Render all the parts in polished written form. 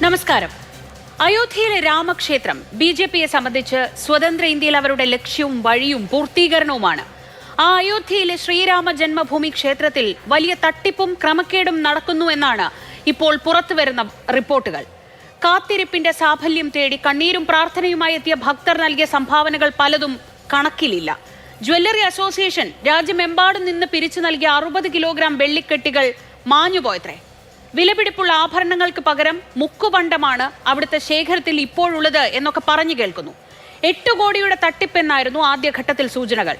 നമസ്കാരം. അയോധ്യയിലെ രാമക്ഷേത്രം BJPയെ സംബന്ധിച്ച് സ്വതന്ത്ര ഇന്ത്യയിൽ അവരുടെ ലക്ഷ്യവും വഴിയും പൂർത്തീകരണവുമാണ്. ആ അയോധ്യയിലെ ശ്രീരാമ ജന്മഭൂമി ക്ഷേത്രത്തിൽ വലിയ തട്ടിപ്പും ക്രമക്കേടും നടക്കുന്നു എന്നാണ് ഇപ്പോൾ പുറത്തുവരുന്ന റിപ്പോർട്ടുകൾ. കാത്തിരിപ്പിന്റെ സാഫല്യം തേടി കണ്ണീരും പ്രാർത്ഥനയുമായി എത്തിയ ഭക്തർ നൽകിയ സംഭാവനകൾ പലതും കണക്കിലില്ല. ജ്വല്ലറി അസോസിയേഷൻ രാജ്യമെമ്പാടും നിന്ന് പിരിച്ചു നൽകിയ 60 കിലോഗ്രാം വെള്ളിക്കെട്ടികൾ മാഞ്ഞുപോയത്രേ. വിലപിടിപ്പുള്ള ആഭരണങ്ങൾക്ക് പകരം മുക്കുപണ്ടമാണ് അവിടുത്തെ ശേഖരത്തിൽ ഇപ്പോഴുള്ളത് എന്നൊക്കെ പറഞ്ഞു കേൾക്കുന്നു. 8 കോടിയുടെ തട്ടിപ്പെന്നായിരുന്നു ആദ്യഘട്ടത്തിൽ സൂചനകൾ.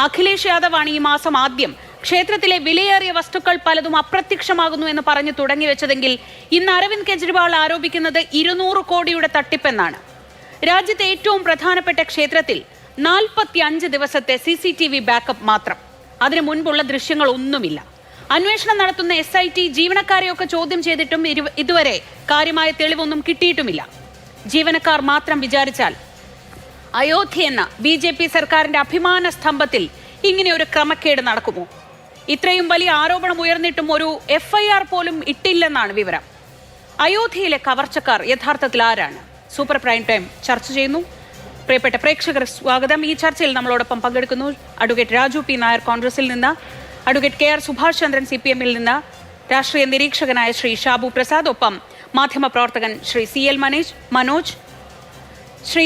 അഖിലേഷ് യാദവാണ് ഈ മാസം ആദ്യം ക്ഷേത്രത്തിലെ വിലയേറിയ വസ്തുക്കൾ പലതും അപ്രത്യക്ഷമാകുന്നു എന്ന് പറഞ്ഞു തുടങ്ങി വെച്ചതെങ്കിൽ ഇന്ന് അരവിന്ദ് കെജ്രിവാൾ ആരോപിക്കുന്നത് 200 കോടിയുടെ തട്ടിപ്പെന്നാണ്. രാജ്യത്തെ ഏറ്റവും പ്രധാനപ്പെട്ട ക്ഷേത്രത്തിൽ 45 ദിവസത്തെ CCTV ബാക്കപ്പ് മാത്രം. അതിനു മുൻപുള്ള ദൃശ്യങ്ങൾ ഒന്നുമില്ല. അന്വേഷണം നടത്തുന്ന SIT ജീവനക്കാരെയൊക്കെ ചോദ്യം ചെയ്തിട്ടും ഇതുവരെ കാര്യമായ തെളിവൊന്നും കിട്ടിയിട്ടുമില്ല. ജീവനക്കാർ മാത്രം വിചാരിച്ചാൽ അയോധ്യ എന്ന BJP സർക്കാരിന്റെ അഭിമാന സ്തംഭത്തിൽ ഇങ്ങനെ ഒരു ക്രമക്കേട് നടക്കുമോ? ഇത്രയും വലിയ ആരോപണം ഉയർന്നിട്ടും ഒരു FIR പോലും ഇട്ടില്ലെന്നാണ് വിവരം. അയോധ്യയിലെ കവർച്ചക്കാർ യഥാർത്ഥത്തിൽ ആരാണ്? സൂപ്പർ പ്രൈം ടൈം ചർച്ച ചെയ്യുന്നു. പ്രിയപ്പെട്ട പ്രേക്ഷകർ സ്വാഗതം. ഈ ചർച്ചയിൽ നമ്മളോടൊപ്പം പങ്കെടുക്കുന്നു അഡ്വക്കേറ്റ് രാജു P. നായർ കോൺഗ്രസിൽ നിന്ന്, അഡ്വക്കേറ്റ് KR സുഭാഷ് ചന്ദ്രൻ CPM-ൽ നിന്ന്, രാഷ്ട്രീയ നിരീക്ഷകനായ ശ്രീ ഷാബു പ്രസാദ്, ഒപ്പം മാധ്യമപ്രവർത്തകൻ ശ്രീ CL മനോജ്, ശ്രീ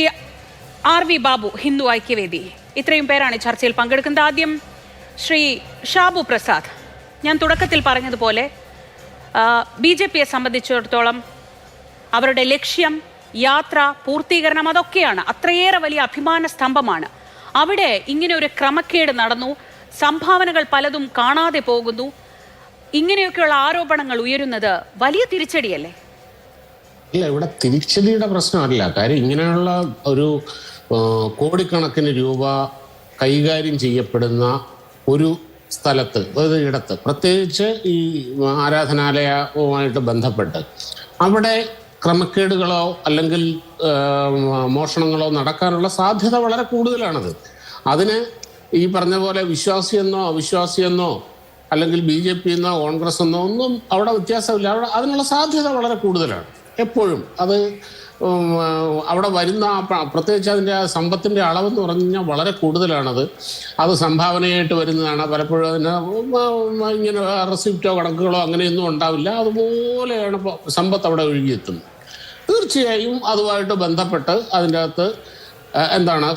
RV ബാബു ഹിന്ദു ഐക്യവേദി. ഇത്രയും പേരാണ് ചർച്ചയിൽ പങ്കെടുക്കുന്നത്. ആദ്യം ശ്രീ ഷാബു പ്രസാദ്, ഞാൻ തുടക്കത്തിൽ പറഞ്ഞതുപോലെ BJPയെ സംബന്ധിച്ചിടത്തോളം അവരുടെ ലക്ഷ്യം, യാത്ര, പൂർത്തീകരണം അതൊക്കെയാണ്. അത്രയേറെ വലിയ അഭിമാന സ്തംഭമാണ്. അവിടെ ഇങ്ങനെ ഒരു ക്രമക്കേട് നടന്നു, സംഭാവനകൾ പലതും കാണാതെ പോകുന്നു, ഇങ്ങനെയൊക്കെയുള്ള ആരോപണങ്ങൾ ഉയരുന്നത് വലിയ തിരിച്ചടിയല്ലേ? ഇല്ല, ഇവിടെ തിരിച്ചടിയുടെ പ്രശ്നമല്ല. കാര്യം ഇങ്ങനെയുള്ള ഒരു കോടിക്കണക്കിന് രൂപ കൈകാര്യം ചെയ്യപ്പെടുന്ന ഒരു സ്ഥലത്ത്, ഒരു ഇടത്ത്, പ്രത്യേകിച്ച് ഈ ആരാധനാലയവുമായിട്ട് ബന്ധപ്പെട്ട് അവിടെ ക്രമക്കേടുകളോ അല്ലെങ്കിൽ മോഷണങ്ങളോ നടക്കാനുള്ള സാധ്യത വളരെ കൂടുതലാണത്. അതിന് ഈ പറഞ്ഞ പോലെ വിശ്വാസിയെന്നോ അവിശ്വാസിയെന്നോ അല്ലെങ്കിൽ BJP എന്നോ കോൺഗ്രസ് എന്നോ ഒന്നും അവിടെ വ്യത്യാസമില്ല. അവിടെ അതിനുള്ള സാധ്യത വളരെ കൂടുതലാണ് എപ്പോഴും. അത് അവിടെ വരുന്ന പ്രത്യേകിച്ച് അതിൻ്റെ സമ്പത്തിൻ്റെ അളവെന്ന് പറഞ്ഞു കഴിഞ്ഞാൽ വളരെ കൂടുതലാണത്. അത് സംഭാവനയായിട്ട് വരുന്നതാണ്. പലപ്പോഴും അതിന് ഇങ്ങനെ റെസിപ്റ്റോ കണക്കുകളോ അങ്ങനെയൊന്നും ഉണ്ടാവില്ല. അതുപോലെയാണ് സമ്പത്ത് അവിടെ ഒഴുകിയെത്തുന്നത്. തീർച്ചയായും അതുമായിട്ട് ബന്ധപ്പെട്ട് അതിൻ്റെ അകത്ത്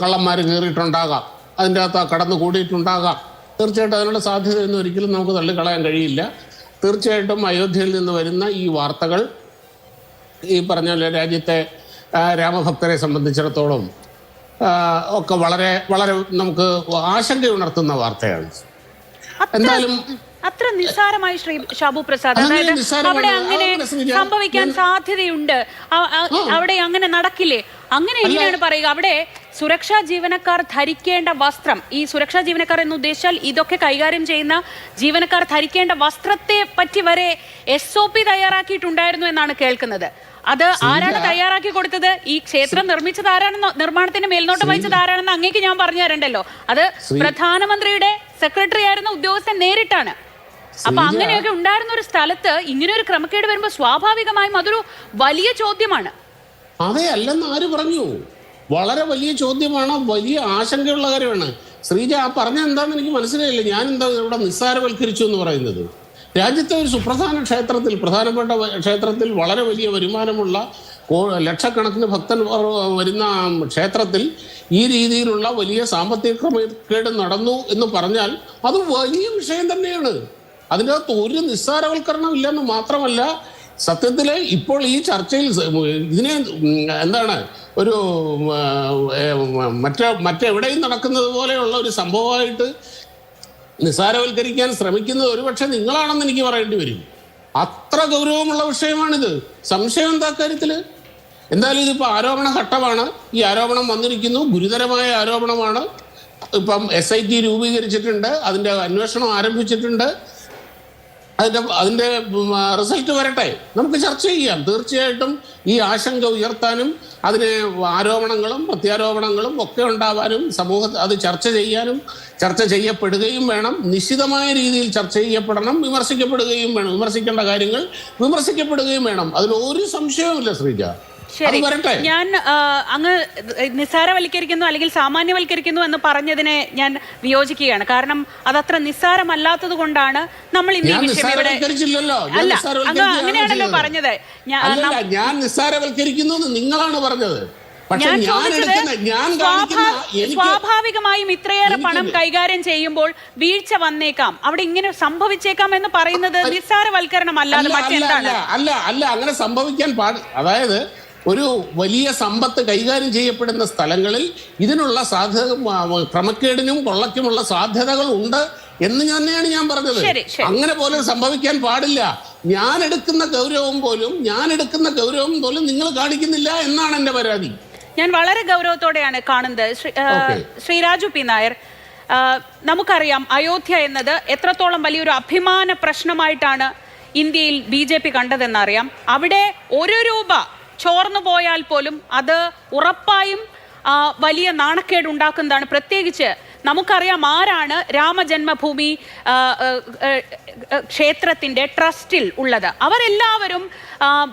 കള്ളന്മാർ കയറിയിട്ടുണ്ടാകാം, അതിൻ്റെ അകത്ത് കടന്നു കൂടിയിട്ടുണ്ടാകാം. തീർച്ചയായിട്ടും അതിനുള്ള സാധ്യതയൊന്നും ഒരിക്കലും നമുക്ക് തള്ളിക്കളയാൻ കഴിയില്ല. തീർച്ചയായിട്ടും അയോധ്യയിൽ നിന്ന് വരുന്ന ഈ വാർത്തകൾ ഈ പറഞ്ഞ രാജ്യത്തെ രാമഭക്തരെ സംബന്ധിച്ചിടത്തോളം ഒക്കെ വളരെ വളരെ നമുക്ക് ആശങ്കയുണർത്തുന്ന വാർത്തയാണ്. എന്തായാലും അത്ര നിസ്സാരമായി ശ്രീ ഷാബു പ്രസാദ്, അതായത് അവിടെ അങ്ങനെ സംഭവിക്കാൻ സാധ്യതയുണ്ട്, അവിടെ അങ്ങനെ നടക്കില്ലേ, അങ്ങനെ എങ്ങനെയാണ് പറയുക? അവിടെ സുരക്ഷാ ജീവനക്കാർ ധരിക്കേണ്ട വസ്ത്രം, ഈ സുരക്ഷാ ജീവനക്കാർ എന്ന് ഉദ്ദേശിച്ചാൽ ഇതൊക്കെ കൈകാര്യം ചെയ്യുന്ന ജീവനക്കാർ ധരിക്കേണ്ട വസ്ത്രത്തെ പറ്റി വരെ SOP തയ്യാറാക്കിയിട്ടുണ്ടായിരുന്നു എന്നാണ് കേൾക്കുന്നത്. അത് ആരാണ് തയ്യാറാക്കി കൊടുത്തത്? ഈ ക്ഷേത്രം നിർമ്മിച്ചത് ആരാണെന്നോ, നിർമ്മാണത്തിന് മേൽനോട്ടം വഹിച്ചത് ആരാണെന്ന് അങ്ങേക്ക് ഞാൻ പറഞ്ഞു തരണ്ടല്ലോ. അത് പ്രധാനമന്ത്രിയുടെ സെക്രട്ടറി ആയിരുന്ന ഉദ്യോഗസ്ഥൻ നേരിട്ടാണ്. അപ്പൊ അങ്ങനെയൊക്കെ ഉണ്ടായിരുന്ന ഒരു സ്ഥലത്ത് ഇങ്ങനെ ഒരു ക്രമക്കേട് വരുമ്പോൾ സ്വാഭാവികമായും അതൊരു വലിയ ചോദ്യമാണ്. അതെ, അല്ലെന്ന് ആര് പറഞ്ഞു? വളരെ വലിയ ചോദ്യമാണ്, വലിയ ആശങ്കയുള്ള കാര്യമാണ്. ശ്രീജ ആ പറഞ്ഞ എന്താണെന്ന് എനിക്ക് മനസ്സിലായില്ല. ഞാൻ എന്താ ഇവിടെ നിസ്സാരവൽക്കരിച്ചു എന്ന് പറയുന്നത്? രാജ്യത്തെ ഒരു സുപ്രധാന ക്ഷേത്രത്തിൽ, പ്രധാനപ്പെട്ട ക്ഷേത്രത്തിൽ, വളരെ വലിയ വരുമാനമുള്ള ലക്ഷക്കണക്കിന് ഭക്തൻ വരുന്ന ക്ഷേത്രത്തിൽ ഈ രീതിയിലുള്ള വലിയ സാമ്പത്തിക ക്രമക്കേട് നടന്നു എന്ന് പറഞ്ഞാൽ അത് വലിയ വിഷയം തന്നെയാണ്. അതിൻ്റെ അകത്ത് ഒരു നിസ്സാരവൽക്കരണം ഇല്ലെന്ന് മാത്രമല്ല, സത്യത്തിൽ ഇപ്പോൾ ഈ ചർച്ചയിൽ ഇതിനെ ഒരു മറ്റെവിടെയും നടക്കുന്നത് പോലെയുള്ള ഒരു സംഭവമായിട്ട് നിസ്സാരവൽക്കരിക്കാൻ ശ്രമിക്കുന്നത് ഒരുപക്ഷെ നിങ്ങളാണെന്ന് എനിക്ക് പറയേണ്ടി വരും. അത്ര ഗൗരവമുള്ള വിഷയമാണിത്. സംശയം എന്താ കാര്യത്തിൽ? എന്തായാലും ഇതിപ്പോൾ ആരോപണ ഘട്ടമാണ്. ഈ ആരോപണം വന്നിരിക്കുന്നു, ഗുരുതരമായ ആരോപണമാണ്. ഇപ്പം SIT രൂപീകരിച്ചിട്ടുണ്ട്, അതിൻ്റെ അന്വേഷണം ആരംഭിച്ചിട്ടുണ്ട്. അതിന്റെ റിസൾട്ട് വരട്ടെ, നമുക്ക് ചർച്ച ചെയ്യാം. തീർച്ചയായിട്ടും ഈ ആശങ്ക ഉയർത്താനും അതിന് ആരോപണങ്ങളും പ്രത്യാരോപണങ്ങളും ഒക്കെ ഉണ്ടാവാനും സമൂഹത്തിൽ അത് ചർച്ച ചെയ്യാനും ചർച്ച ചെയ്യപ്പെടുകയും വേണം. നിശ്ചിതമായ രീതിയിൽ ചർച്ച ചെയ്യപ്പെടണം, വിമർശിക്കപ്പെടുകയും വേണം. വിമർശിക്കേണ്ട കാര്യങ്ങൾ വിമർശിക്കപ്പെടുകയും വേണം. അതിൽ ഒരു സംശയവുമില്ല ശ്രീജ. ശരി, ഞാൻ അങ്ങ് നിസ്സാരവൽക്കരിക്കുന്നു അല്ലെങ്കിൽ സാമാന്യവൽക്കരിക്കുന്നു എന്ന് പറഞ്ഞതിനെ ഞാൻ വിയോജിക്കുകയാണ്. കാരണം അതത്ര നിസ്സാരമല്ലാത്തത് കൊണ്ടാണ് നമ്മൾ ഇന്ന് ഈ വിഷയം ഇവിടെ അല്ല അങ്ങനെയാണല്ലോ പറഞ്ഞത്. ഞാൻ നിസ്സാരവൽക്കരിക്കുന്നു നിങ്ങളാണ് പറഞ്ഞത്. സ്വാഭാവികമായും ഇത്രയേറെ പണം കൈകാര്യം ചെയ്യുമ്പോൾ വീഴ്ച വന്നേക്കാം, അവിടെ ഇങ്ങനെ സംഭവിച്ചേക്കാം എന്ന് പറയുന്നത് നിസ്സാരവൽക്കരണം അല്ലാതെ മറ്റെന്താണ്? അല്ല അല്ല അങ്ങനെ സംഭവിക്കാൻ അതായത് ഒരു വലിയ സമ്പത്ത് കൈകാര്യം ചെയ്യപ്പെടുന്ന സ്ഥലങ്ങളിൽ ഇതിനുള്ള സാധ്യത, ക്രമക്കേടിനും കൊള്ളയ്ക്കുമുള്ള സാധ്യതകൾ ഉണ്ട് എന്ന് തന്നെയാണ് ഞാൻ പറഞ്ഞത്. അങ്ങനെ പോലും സംഭവിക്കാൻ പാടില്ല. ഞാൻ എടുക്കുന്ന ഗൗരവം പോലും നിങ്ങൾ കാണിക്കുന്നില്ല എന്നാണ് എന്റെ പരാതി. ഞാൻ വളരെ ഗൗരവത്തോടെയാണ് കാണുന്നത്. ശ്രീ രാജു പി നായർ, നമുക്കറിയാം അയോധ്യ എന്നത് എത്രത്തോളം വലിയൊരു അഭിമാന പ്രശ്നമായിട്ടാണ് ഇന്ത്യയിൽ BJP കണ്ടതെന്നറിയാം. അവിടെ ഒരു രൂപ ചോർന്നു പോയാൽ പോലും അത് ഉറപ്പായും വലിയ നാണക്കേടുണ്ടാക്കുന്നതാണ്. പ്രത്യേകിച്ച് നമുക്കറിയാം ആരാണ് രാമജന്മഭൂമി ക്ഷേത്രത്തിൻ്റെ ട്രസ്റ്റിൽ ഉള്ളത്. അവരെല്ലാവരും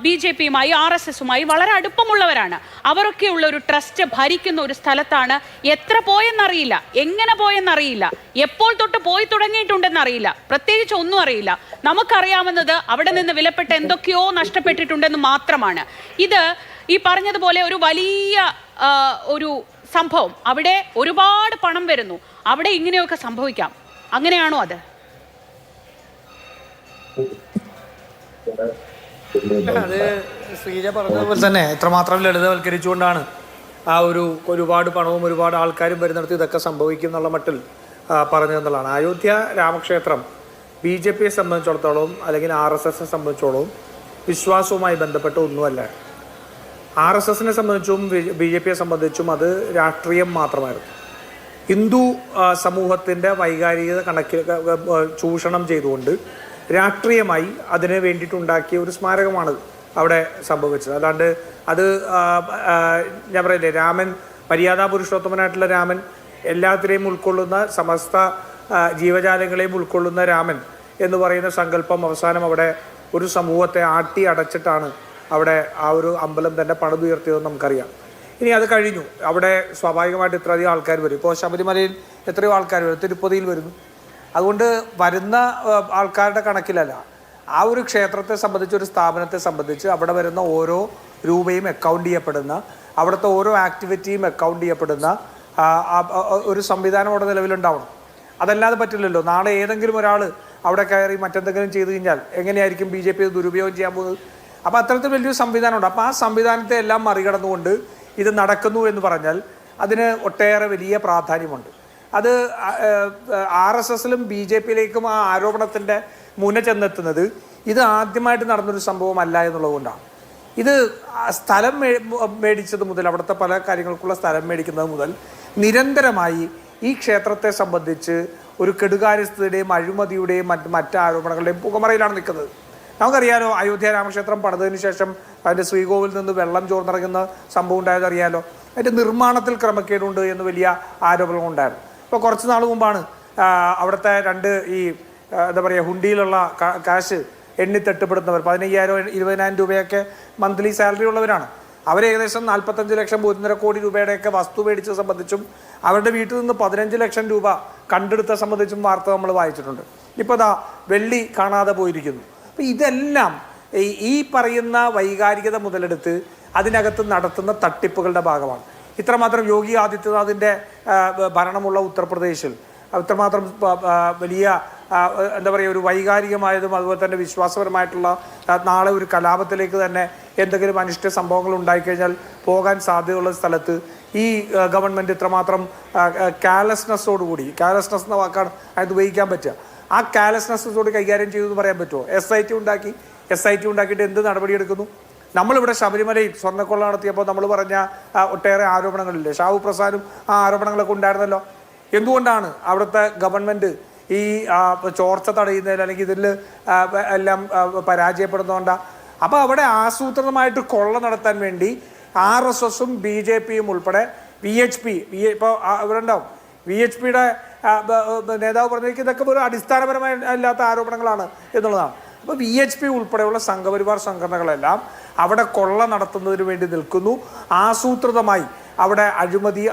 BJPയുമായി RSSുമായി വളരെ അടുപ്പമുള്ളവരാണ്. അവരൊക്കെയുള്ള ഒരു ട്രസ്റ്റ് ഭരിക്കുന്ന ഒരു സ്ഥലത്താണ് എത്ര പോയെന്നറിയില്ല, എങ്ങനെ പോയെന്നറിയില്ല, എപ്പോൾ തൊട്ട് പോയി തുടങ്ങിയിട്ടുണ്ടെന്നറിയില്ല, പ്രത്യേകിച്ച് ഒന്നും അറിയില്ല. നമുക്കറിയാവുന്നത് അവിടെ നിന്ന് വിലപ്പെട്ട എന്തൊക്കെയോ നഷ്ടപ്പെട്ടിട്ടുണ്ടെന്ന് മാത്രമാണ്. ഇത് ഈ പറഞ്ഞതുപോലെ ഒരു വലിയ ഒരു സംഭവം, അവിടെ ഒരുപാട് പണം വരുന്നു, അവിടെ ഇങ്ങനെയൊക്കെ സംഭവിക്കാം. അങ്ങനെയാണോ അത്? അത് ശ്രീജ പറഞ്ഞതുപോലെ തന്നെ എത്രമാത്രം ലളിതവൽക്കരിച്ചുകൊണ്ടാണ് ഒരുപാട് പണവും ഒരുപാട് ആൾക്കാരും വരുന്നിടത്ത് ഇതൊക്കെ സംഭവിക്കും എന്നുള്ള മട്ടിൽ പറഞ്ഞതെന്നുള്ളതാണ്. അയോധ്യ രാമക്ഷേത്രം BJPയെ സംബന്ധിച്ചിടത്തോളം അല്ലെങ്കിൽ RSSനെ സംബന്ധിച്ചോളം വിശ്വാസവുമായി ബന്ധപ്പെട്ട ഒന്നുമല്ല. RSSനെ സംബന്ധിച്ചും BJPയെ സംബന്ധിച്ചും അത് രാഷ്ട്രീയം മാത്രമായിരുന്നു. ഹിന്ദു സമൂഹത്തിൻ്റെ വൈകാരികത ചൂഷണം ചെയ്തുകൊണ്ട് രാഷ്ട്രീയമായി അതിന് വേണ്ടിയിട്ടുണ്ടാക്കിയ ഒരു സ്മാരകമാണ് അവിടെ സംഭവിച്ചത്. അല്ലാണ്ട് അത് ഞാൻ പറയില്ലേ, രാമൻ മര്യാദാ പുരുഷോത്തമനായിട്ടുള്ള രാമൻ, എല്ലാത്തിനെയും ഉൾക്കൊള്ളുന്ന സമസ്ത ജീവജാലങ്ങളെയും ഉൾക്കൊള്ളുന്ന രാമൻ എന്ന് പറയുന്ന സങ്കല്പം അവസാനം അവിടെ ഒരു സമൂഹത്തെ ആട്ടി അടച്ചിട്ടാണ് അവിടെ ആ ഒരു അമ്പലം തന്നെ പണിതുയർത്തിയതെന്ന് നമുക്കറിയാം. ഇനി അത് കഴിഞ്ഞു, അവിടെ സ്വാഭാവികമായിട്ട് ഇത്രയധികം ആൾക്കാർ വരും. ഇപ്പോൾ ശബരിമലയിൽ എത്രയോ ആൾക്കാർ വരും, തിരുപ്പതിയിൽ വരുന്നു. അതുകൊണ്ട് വരുന്ന ആൾക്കാരുടെ കണക്കിലല്ല, ആ ഒരു ക്ഷേത്രത്തെ സംബന്ധിച്ച്, ഒരു സ്ഥാപനത്തെ സംബന്ധിച്ച് അവിടെ വരുന്ന ഓരോ രൂപയും അക്കൗണ്ട് ചെയ്യപ്പെടുന്ന, അവിടുത്തെ ഓരോ ആക്ടിവിറ്റിയും അക്കൗണ്ട് ചെയ്യപ്പെടുന്ന ഒരു സംവിധാനം അവിടെ നിലവിലുണ്ടാവണം. അതല്ലാതെ പറ്റില്ലല്ലോ. നാളെ ഏതെങ്കിലും ഒരാൾ അവിടെ കയറി മറ്റെന്തെങ്കിലും ചെയ്തു കഴിഞ്ഞാൽ എങ്ങനെയായിരിക്കും BJP ദുരുപയോഗം ചെയ്യാൻ പോകുന്നത്? അപ്പോൾ അത്തരത്തിൽ വലിയൊരു സംവിധാനമുണ്ട്. അപ്പോൾ ആ സംവിധാനത്തെ എല്ലാം മറികടന്നുകൊണ്ട് ഇത് നടക്കുന്നു എന്ന് പറഞ്ഞാൽ അതിന് ഒട്ടേറെ വലിയ പ്രാധാന്യമുണ്ട്. അത് RSSലും BJPയിലേക്കും ആ ആരോപണത്തിൻ്റെ മുന ചെന്നെത്തുന്നത് ഇത് ആദ്യമായിട്ട് നടന്നൊരു സംഭവമല്ല എന്നുള്ളതുകൊണ്ടാണ്. ഇത് സ്ഥലം മേടിച്ചത് മുതൽ, അവിടുത്തെ പല കാര്യങ്ങൾക്കുള്ള സ്ഥലം മേടിക്കുന്നത് മുതൽ നിരന്തരമായി ഈ ക്ഷേത്രത്തെ സംബന്ധിച്ച് ഒരു കെടുകാര്യസ്ഥതയുടെയും അഴിമതിയുടെയും മറ്റ് ആരോപണങ്ങളുടെയും പുകമറയിലാണ് നിൽക്കുന്നത്. നമുക്കറിയാലോ, അയോധ്യ രാമക്ഷേത്രം പണിതതിനു ശേഷം അതിൻ്റെ ശ്രീകോവിൽ നിന്ന് വെള്ളം ചോർന്നിറങ്ങുന്ന സംഭവം ഉണ്ടായതറിയാലോ. അതിൻ്റെ നിർമ്മാണത്തിൽ ക്രമക്കേടുണ്ട് എന്ന് വലിയ ആരോപണങ്ങളുണ്ടായിരുന്നു. ഇപ്പോൾ കുറച്ച് നാൾ മുമ്പാണ് അവിടുത്തെ എന്താ പറയുക, ഹുണ്ടിയിലുള്ള കാശ് എണ്ണി തട്ടിപ്പെടുന്നവർ 15,000 20,000 രൂപയൊക്കെ മന്ത്ലി സാലറി ഉള്ളവരാണ്. അവർ ഏകദേശം 45 ലക്ഷം 1.5 കോടി രൂപയുടെയൊക്കെ വസ്തു മേടിച്ചത് സംബന്ധിച്ചും അവരുടെ വീട്ടിൽ നിന്ന് 15 ലക്ഷം രൂപ കണ്ടെടുത്ത സംബന്ധിച്ചും വാർത്ത നമ്മൾ വായിച്ചിട്ടുണ്ട്. ഇപ്പോൾ വെള്ളി കാണാതെ പോയിരിക്കുന്നു. അപ്പോൾ ഇതെല്ലാം ഈ പറയുന്ന വൈകാരികത മുതലെടുത്ത് അതിനകത്ത് നടത്തുന്ന തട്ടിപ്പുകളുടെ ഭാഗമാണ്. ഇത്രമാത്രം യോഗി ആദിത്യനാഥിൻ്റെ ഭരണമുള്ള ഉത്തർപ്രദേശിൽ ഇത്രമാത്രം വലിയ എന്താ പറയുക, ഒരു വൈകാരികമായതും അതുപോലെ തന്നെ വിശ്വാസപരമായിട്ടുള്ള, നാളെ ഒരു കലാപത്തിലേക്ക് തന്നെ എന്തെങ്കിലും അനിഷ്ട സംഭവങ്ങൾ ഉണ്ടായിക്കഴിഞ്ഞാൽ പോകാൻ സാധ്യതയുള്ള സ്ഥലത്ത് ഈ ഗവൺമെൻറ് ഇത്രമാത്രം കാലസ്നെസ്സോടുകൂടി, കാലസ്നെസ് എന്ന വാക്കാണ് അത് ഉപയോഗിക്കാൻ പറ്റുക, ആ കാലസ്നെസ്സോട് കൈകാര്യം ചെയ്തു എന്ന് പറയാൻ പറ്റുമോ? SIT ഉണ്ടാക്കിയിട്ട് എന്ത് നടപടിയെടുക്കുന്നു? നമ്മളിവിടെ ശബരിമലയിൽ സ്വർണ്ണക്കൊള്ള നടത്തിയപ്പോൾ നമ്മൾ പറഞ്ഞ ഒട്ടേറെ ആരോപണങ്ങളില്ലേ? ഷാഹു പ്രസാദും ആ ആരോപണങ്ങളൊക്കെ ഉണ്ടായിരുന്നല്ലോ. എന്തുകൊണ്ടാണ് അവിടുത്തെ ഗവൺമെൻറ് ഈ ചോർച്ച തടയുന്നതിൽ അല്ലെങ്കിൽ ഇതിൽ എല്ലാം പരാജയപ്പെടുന്നതുകൊണ്ടാണ്. അപ്പോൾ അവിടെ ആസൂത്രിതമായിട്ട് കൊള്ള നടത്താൻ വേണ്ടി RSSും BJPയും ഉൾപ്പെടെ VHP ഇപ്പോൾ ഇവിടെ ഉണ്ടാവും, VHPയുടെ നേതാവ് പറഞ്ഞിരിക്കുന്നത് ഇതൊക്കെ ഒരു അടിസ്ഥാനപരമായി അല്ലാത്ത ആരോപണങ്ങളാണ് എന്നുള്ളതാണ്. അപ്പോൾ VHP ഉൾപ്പെടെയുള്ള സംഘപരിവാർ സംഘടനകളെല്ലാം അവിടെ കൊള്ള നടത്തുന്നതിന് വേണ്ടി നിൽക്കുന്നു. ആസൂത്രിതമായി അവിടെ അഴിമതി,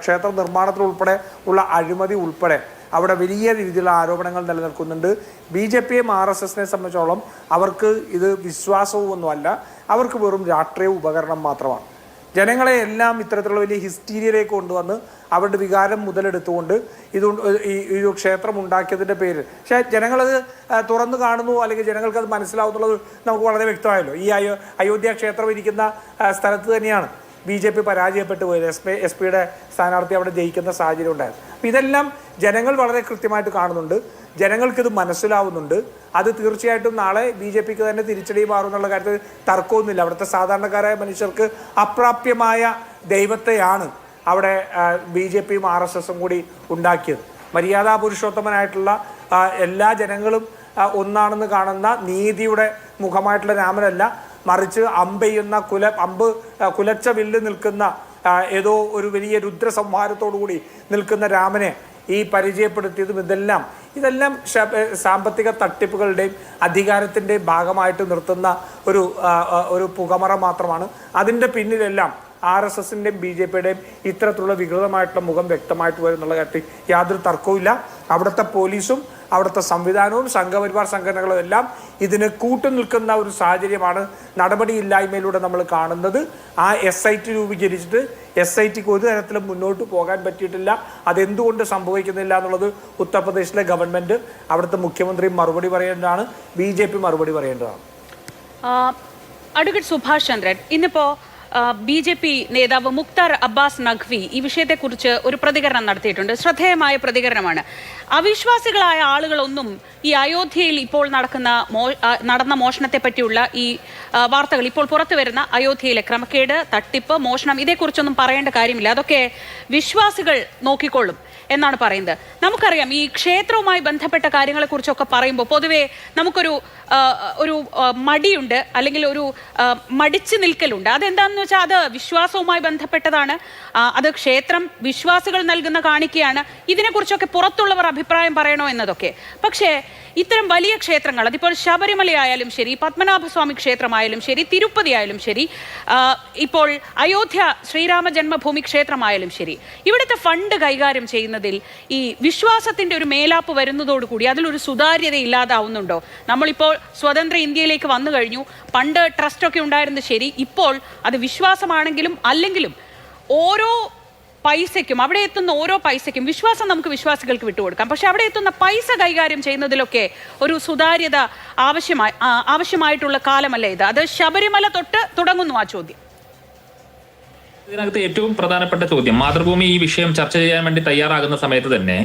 ക്ഷേത്ര നിർമ്മാണത്തിലുൾപ്പെടെ ഉള്ള അഴിമതി ഉൾപ്പെടെ അവിടെ വലിയ രീതിയിലുള്ള ആരോപണങ്ങൾ നിലനിൽക്കുന്നുണ്ട്. BJPയും RSSനെ സംബന്ധിച്ചോളം അവർക്ക് ഇത് വിശ്വാസവുമൊന്നുമല്ല, അവർക്ക് വെറും രാഷ്ട്രീയ ഉപകരണം മാത്രമാണ്. ജനങ്ങളെ എല്ലാം ഇത്തരത്തിലുള്ള വലിയ ഹിസ്റ്റീരിയയിലേക്ക് കൊണ്ടുവന്ന് അവരുടെ വികാരം മുതലെടുത്തുകൊണ്ട് ഈ ക്ഷേത്രം ഉണ്ടാക്കിയതിൻ്റെ പേരിൽ പക്ഷേ ജനങ്ങളത് തുറന്നു കാണുന്നു, അല്ലെങ്കിൽ ജനങ്ങൾക്കത് മനസ്സിലാവുന്നുള്ളത് നമുക്ക് വളരെ വ്യക്തമായല്ലോ. ഈ അയോധ്യ ക്ഷേത്രം ഇരിക്കുന്ന സ്ഥലത്ത് തന്നെയാണ് BJP പരാജയപ്പെട്ടു പോയത്. SP-യുടെ സ്ഥാനാർത്ഥി അവിടെ ജയിക്കുന്ന സാഹചര്യം ഉണ്ടായിരുന്നു. അപ്പോൾ ഇതെല്ലാം ജനങ്ങൾ വളരെ കൃത്യമായിട്ട് കാണുന്നുണ്ട്, ജനങ്ങൾക്കിത് മനസ്സിലാവുന്നുണ്ട്. അത് തീർച്ചയായിട്ടും നാളെ BJPക്ക് തന്നെ തിരിച്ചടി മാറുന്നുള്ള കാര്യത്തിൽ തർക്കമൊന്നുമില്ല. അവിടുത്തെ സാധാരണക്കാരായ മനുഷ്യർക്ക് അപ്രാപ്യമായ ദൈവത്തെയാണ് അവിടെ BJPയും RSSും കൂടി ഉണ്ടാക്കിയത്. മര്യാദാ പുരുഷോത്തമനായിട്ടുള്ള എല്ലാ ജനങ്ങളും ഒന്നാണെന്ന് കാണുന്ന നീതിയുടെ മുഖമായിട്ടുള്ള രാമനല്ല, മറിച്ച് അമ്പെയ്യുന്ന കുലച്ച വില്ല് നിൽക്കുന്ന ഏതോ ഒരു വലിയ രുദ്രസംഹാരത്തോടുകൂടി നിൽക്കുന്ന രാമനെ ഈ പരിചയപ്പെടുത്തിയതും ഇതെല്ലാം സാമ്പത്തിക തട്ടിപ്പുകളുടെയും അധികാരത്തിൻ്റെയും ഭാഗമായിട്ട് നിർത്തുന്ന ഒരു പുകമറ മാത്രമാണ്. അതിൻ്റെ പിന്നിലെല്ലാം RSSൻ്റെയും BJPയുടെയും ഇത്തരത്തിലുള്ള വികൃതമായിട്ടുള്ള മുഖം വ്യക്തമായിട്ട് വരും എന്നുള്ള കാര്യത്തിൽ യാതൊരു തർക്കവുമില്ല. അവിടുത്തെ പോലീസും അവിടുത്തെ സംവിധാനവും സംഘപരിവാർ സംഘടനകളും എല്ലാം ഇതിന് കൂട്ടുനിൽക്കുന്ന ഒരു സാഹചര്യമാണ് നടപടിയില്ലായ്മയിലൂടെ നമ്മൾ കാണുന്നത്. ആ SIT രൂപീകരിച്ചിട്ട് SITക്ക് ഒരു തരത്തിലും മുന്നോട്ട് പോകാൻ പറ്റിയിട്ടില്ല. അതെന്തുകൊണ്ട് സംഭവിക്കുന്നില്ല എന്നുള്ളത് ഉത്തർപ്രദേശിലെ ഗവൺമെൻറ്, അവിടുത്തെ മുഖ്യമന്ത്രി മറുപടി പറയേണ്ടതാണ്, BJP മറുപടി പറയേണ്ടതാണ്. അഡ്വക്കേറ്റ് സുഭാഷ് ചന്ദ്രൻ, ഇന്നിപ്പോൾ BJP നേതാവ് മുക്താർ അബ്ബാസ് നഖ്വി ഈ വിഷയത്തെക്കുറിച്ച് ഒരു പ്രതികരണം നടത്തിയിട്ടുണ്ട്. ശ്രദ്ധേയമായ പ്രതികരണമാണ്. അവിശ്വാസികളായ ആളുകളൊന്നും ഈ അയോധ്യയിൽ ഇപ്പോൾ നടന്ന മോഷണത്തെ പറ്റിയുള്ള ഈ വാർത്തകൾ, ഇപ്പോൾ പുറത്തു വരുന്ന അയോധ്യയിലെ ക്രമക്കേട്, തട്ടിപ്പ്, മോഷണം, ഇതേക്കുറിച്ചൊന്നും പറയേണ്ട കാര്യമില്ല, അതൊക്കെ വിശ്വാസികൾ നോക്കിക്കൊള്ളും എന്നാണ് പറയുന്നത്. നമുക്കറിയാം ഈ ക്ഷേത്രവുമായി ബന്ധപ്പെട്ട കാര്യങ്ങളെക്കുറിച്ചൊക്കെ പറയുമ്പോൾ പൊതുവേ നമുക്കൊരു മടിയുണ്ട്, അല്ലെങ്കിൽ ഒരു മടിച്ചു നിൽക്കലുണ്ട്. അതെന്താണെന്ന് വെച്ചാൽ അത് വിശ്വാസവുമായി ബന്ധപ്പെട്ടതാണ്, അത് ക്ഷേത്രം വിശ്വാസികൾ നൽകുന്ന കാണിക്കയാണ്, ഇതിനെക്കുറിച്ചൊക്കെ പുറത്തുള്ളവർ അഭിപ്രായം പറയണോ എന്നതൊക്കെ. പക്ഷേ ഇത്തരം വലിയ ക്ഷേത്രങ്ങൾ, അതിപ്പോൾ ശബരിമലയായാലും ശരി, പത്മനാഭസ്വാമി ക്ഷേത്രമായാലും ശരി, തിരുപ്പതി ആയാലും ശരി, ഇപ്പോൾ അയോധ്യ ശ്രീരാമ ജന്മഭൂമി ക്ഷേത്രമായാലും ശരി, ഇവിടുത്തെ ഫണ്ട് കൈകാര്യം ചെയ്യുന്നതിൽ ഈ വിശ്വാസത്തിൻ്റെ ഒരു മേലാപ്പ് വരുന്നതോടുകൂടി അതിലൊരു സുതാര്യത ഇല്ലാതാവുന്നുണ്ടോ? നമ്മളിപ്പോൾ സ്വതന്ത്ര ഇന്ത്യയിലേക്ക് വന്നു കഴിഞ്ഞു. പണ്ട് ട്രസ്റ്റൊക്കെ ഉണ്ടായിരുന്നത് ശരി, ഇപ്പോൾ അത് വിശ്വാസമാണെങ്കിലും അല്ലെങ്കിലും ഓരോ പൈസയ്ക്കും, അവിടെ എത്തുന്ന ഓരോ പൈസയ്ക്കും വിശ്വാസം നമുക്ക് വിശ്വാസികൾക്ക് വിട്ടുകൊടുക്കാം. പക്ഷെ അവിടെ എത്തുന്ന പൈസ കൈകാര്യം ചെയ്യുന്നതിലൊക്കെ ഒരു സുതാര്യത ആവശ്യമായിട്ടുള്ള കാലമല്ല ഇത്. അത് ശബരിമല തൊട്ട് തുടങ്ങുന്നു ആ ചോദ്യം. ഇതിനകത്ത് ഏറ്റവും പ്രധാനപ്പെട്ട ചോദ്യം, മാതൃഭൂമി ഈ വിഷയം ചർച്ച ചെയ്യാൻ വേണ്ടി തയ്യാറാകുന്ന സമയത്ത് തന്നെ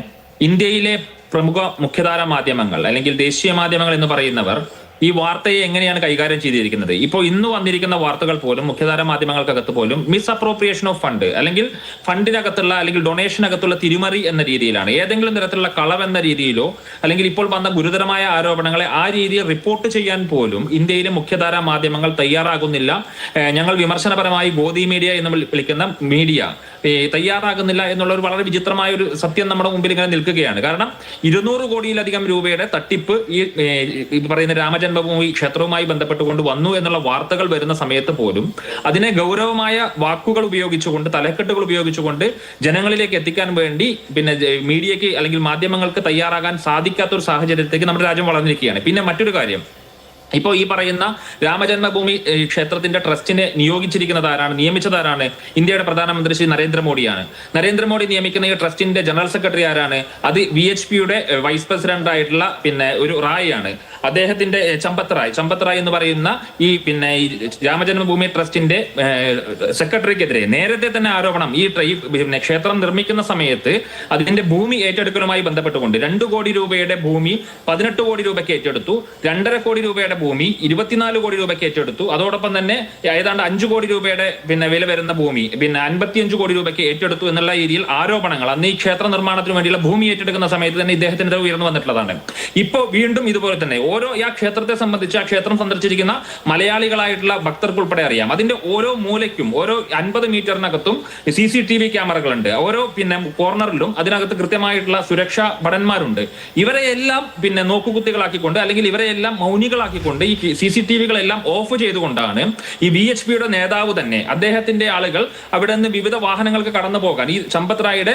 ഇന്ത്യയിലെ പ്രമുഖ മുഖ്യധാര മാധ്യമങ്ങൾ അല്ലെങ്കിൽ ദേശീയ മാധ്യമങ്ങൾ എന്ന് പറയുന്നവർ ഈ വാർത്തയെ എങ്ങനെയാണ് കൈകാര്യം ചെയ്തിരിക്കുന്നത്? ഇപ്പോൾ ഇന്ന് വന്നിരിക്കുന്ന വാർത്തകൾ പോലും മുഖ്യധാര മാധ്യമങ്ങൾക്കകത്ത് പോലും മിസ് അപ്രോപ്രിയേഷൻ ഓഫ് ഫണ്ട്, അല്ലെങ്കിൽ ഫണ്ടിനകത്തുള്ള അല്ലെങ്കിൽ ഡൊണേഷനകത്തുള്ള തിരിമറി എന്ന രീതിയിലാണ്. ഏതെങ്കിലും തരത്തിലുള്ള കളവ് എന്ന രീതിയിലോ അല്ലെങ്കിൽ ഇപ്പോൾ വന്ന ഗുരുതരമായ ആരോപണങ്ങളെ ആ രീതിയിൽ റിപ്പോർട്ട് ചെയ്യാൻ പോലും ഇന്ത്യയിലെ മുഖ്യധാര മാധ്യമങ്ങൾ തയ്യാറാകുന്നില്ല. ഞങ്ങൾ വിമർശനപരമായി ഗോദി മീഡിയ എന്ന് വിളിക്കുന്ന മീഡിയ തയ്യാറാകുന്നില്ല എന്നുള്ള ഒരു വളരെ വിചിത്രമായ ഒരു സത്യം നമ്മുടെ മുമ്പിൽ ഇങ്ങനെ നിൽക്കുകയാണ്. കാരണം 200 കോടിയിലധികം രൂപയുടെ തട്ടിപ്പ് ഈ പറയുന്ന രാമജന്മഭൂമി ക്ഷേത്രവുമായി ബന്ധപ്പെട്ടുകൊണ്ട് വന്നു എന്നുള്ള വാർത്തകൾ വരുന്ന സമയത്ത് പോലും അതിനെ ഗൗരവമായ വാക്കുകൾ ഉപയോഗിച്ചുകൊണ്ട്, തലക്കെട്ടുകൾ ഉപയോഗിച്ചുകൊണ്ട് ജനങ്ങളിലേക്ക് എത്തിക്കാൻ വേണ്ടി പിന്നെ മീഡിയയ്ക്ക് അല്ലെങ്കിൽ മാധ്യമങ്ങൾക്ക് തയ്യാറാകാൻ സാധിക്കാത്ത ഒരു സാഹചര്യത്തിലേക്ക് നമ്മുടെ രാജ്യം വളർന്നിരിക്കുകയാണ്. പിന്നെ മറ്റൊരു കാര്യം, ഇപ്പോൾ ഈ പറയുന്ന രാമജന്മഭൂമി ക്ഷേത്രത്തിന്റെ ട്രസ്റ്റിനെ നിയമിച്ചതാരാണ്? ഇന്ത്യയുടെ പ്രധാനമന്ത്രി ശ്രീ നരേന്ദ്രമോദിയാണ്. നരേന്ദ്രമോദി നിയമിക്കുന്ന ഈ ട്രസ്റ്റിന്റെ ജനറൽ സെക്രട്ടറി ആരാണ്? അത് VHPയുടെ വൈസ് പ്രസിഡന്റ് ആയിട്ടുള്ള പിന്നെ ഒരു റായിയാണ്. അദ്ദേഹത്തിന്റെ ചമ്പത്ത് റായ് എന്ന് പറയുന്ന ഈ രാമജന്മഭൂമി ട്രസ്റ്റിന്റെ സെക്രട്ടറിക്കെതിരെ നേരത്തെ തന്നെ ആരോപണം, ഈ ക്ഷേത്രം നിർമ്മിക്കുന്ന സമയത്ത് അതിന്റെ ഭൂമി ഏറ്റെടുക്കലുമായി ബന്ധപ്പെട്ടുകൊണ്ട് 2 കോടി രൂപയുടെ ഭൂമി 18 കോടി രൂപയ്ക്ക് ഏറ്റെടുത്തു, 2.5 കോടി രൂപയുടെ ഭൂമി 24 കോടി രൂപയ്ക്ക് ഏറ്റെടുത്തു. അതോടൊപ്പം തന്നെ ഏതാണ്ട് 5 കോടി രൂപയുടെ വില വരുന്ന ഭൂമി 55 കോടി രൂപയ്ക്ക് ഏറ്റെടുത്തു എന്നുള്ള രീതിയിൽ ആരോപണങ്ങൾ അന്ന് ഈ ക്ഷേത്ര നിർമ്മാണത്തിന് വേണ്ടിയുള്ള ഭൂമി ഏറ്റെടുക്കുന്ന സമയത്ത് തന്നെ ഇദ്ദേഹത്തിനെതിരെ ഉയർന്നു വന്നിട്ടുള്ളതാണ്. ഇപ്പോൾ വീണ്ടും ഇതുപോലെ തന്നെ ആ ക്ഷേത്രത്തെ സംബന്ധിച്ച് ആ ക്ഷേത്രം സന്ദർശിച്ചിരിക്കുന്ന മലയാളികളായിട്ടുള്ള ഭക്തർക്കുൾപ്പെടെ അറിയാം. അതിന്റെ ഓരോ മൂലയ്ക്കും ഓരോ 50 മീറ്ററിനകത്തും CCTV ക്യാമറകളുണ്ട്. ഓരോ കോർണറിലും അതിനകത്ത് കൃത്യമായിട്ടുള്ള സുരക്ഷാ ഭടന്മാരുണ്ട്. ഇവരെയെല്ലാം നോക്കുകുത്തികളാക്കിക്കൊണ്ട് അല്ലെങ്കിൽ ഇവരെയെല്ലാം മൗനികളാക്കിക്കൊണ്ട് ഈ CCTVകളെല്ലാം ഓഫ് ചെയ്തുകൊണ്ടാണ് ഈ VHPയുടെ നേതാവ് തന്നെ അദ്ദേഹത്തിന്റെ ആളുകൾ അവിടെ നിന്ന് വിവിധ വാഹനങ്ങൾക്ക് കടന്നു പോകാൻ ഈ സമ്പത്ത് റായിയുടെ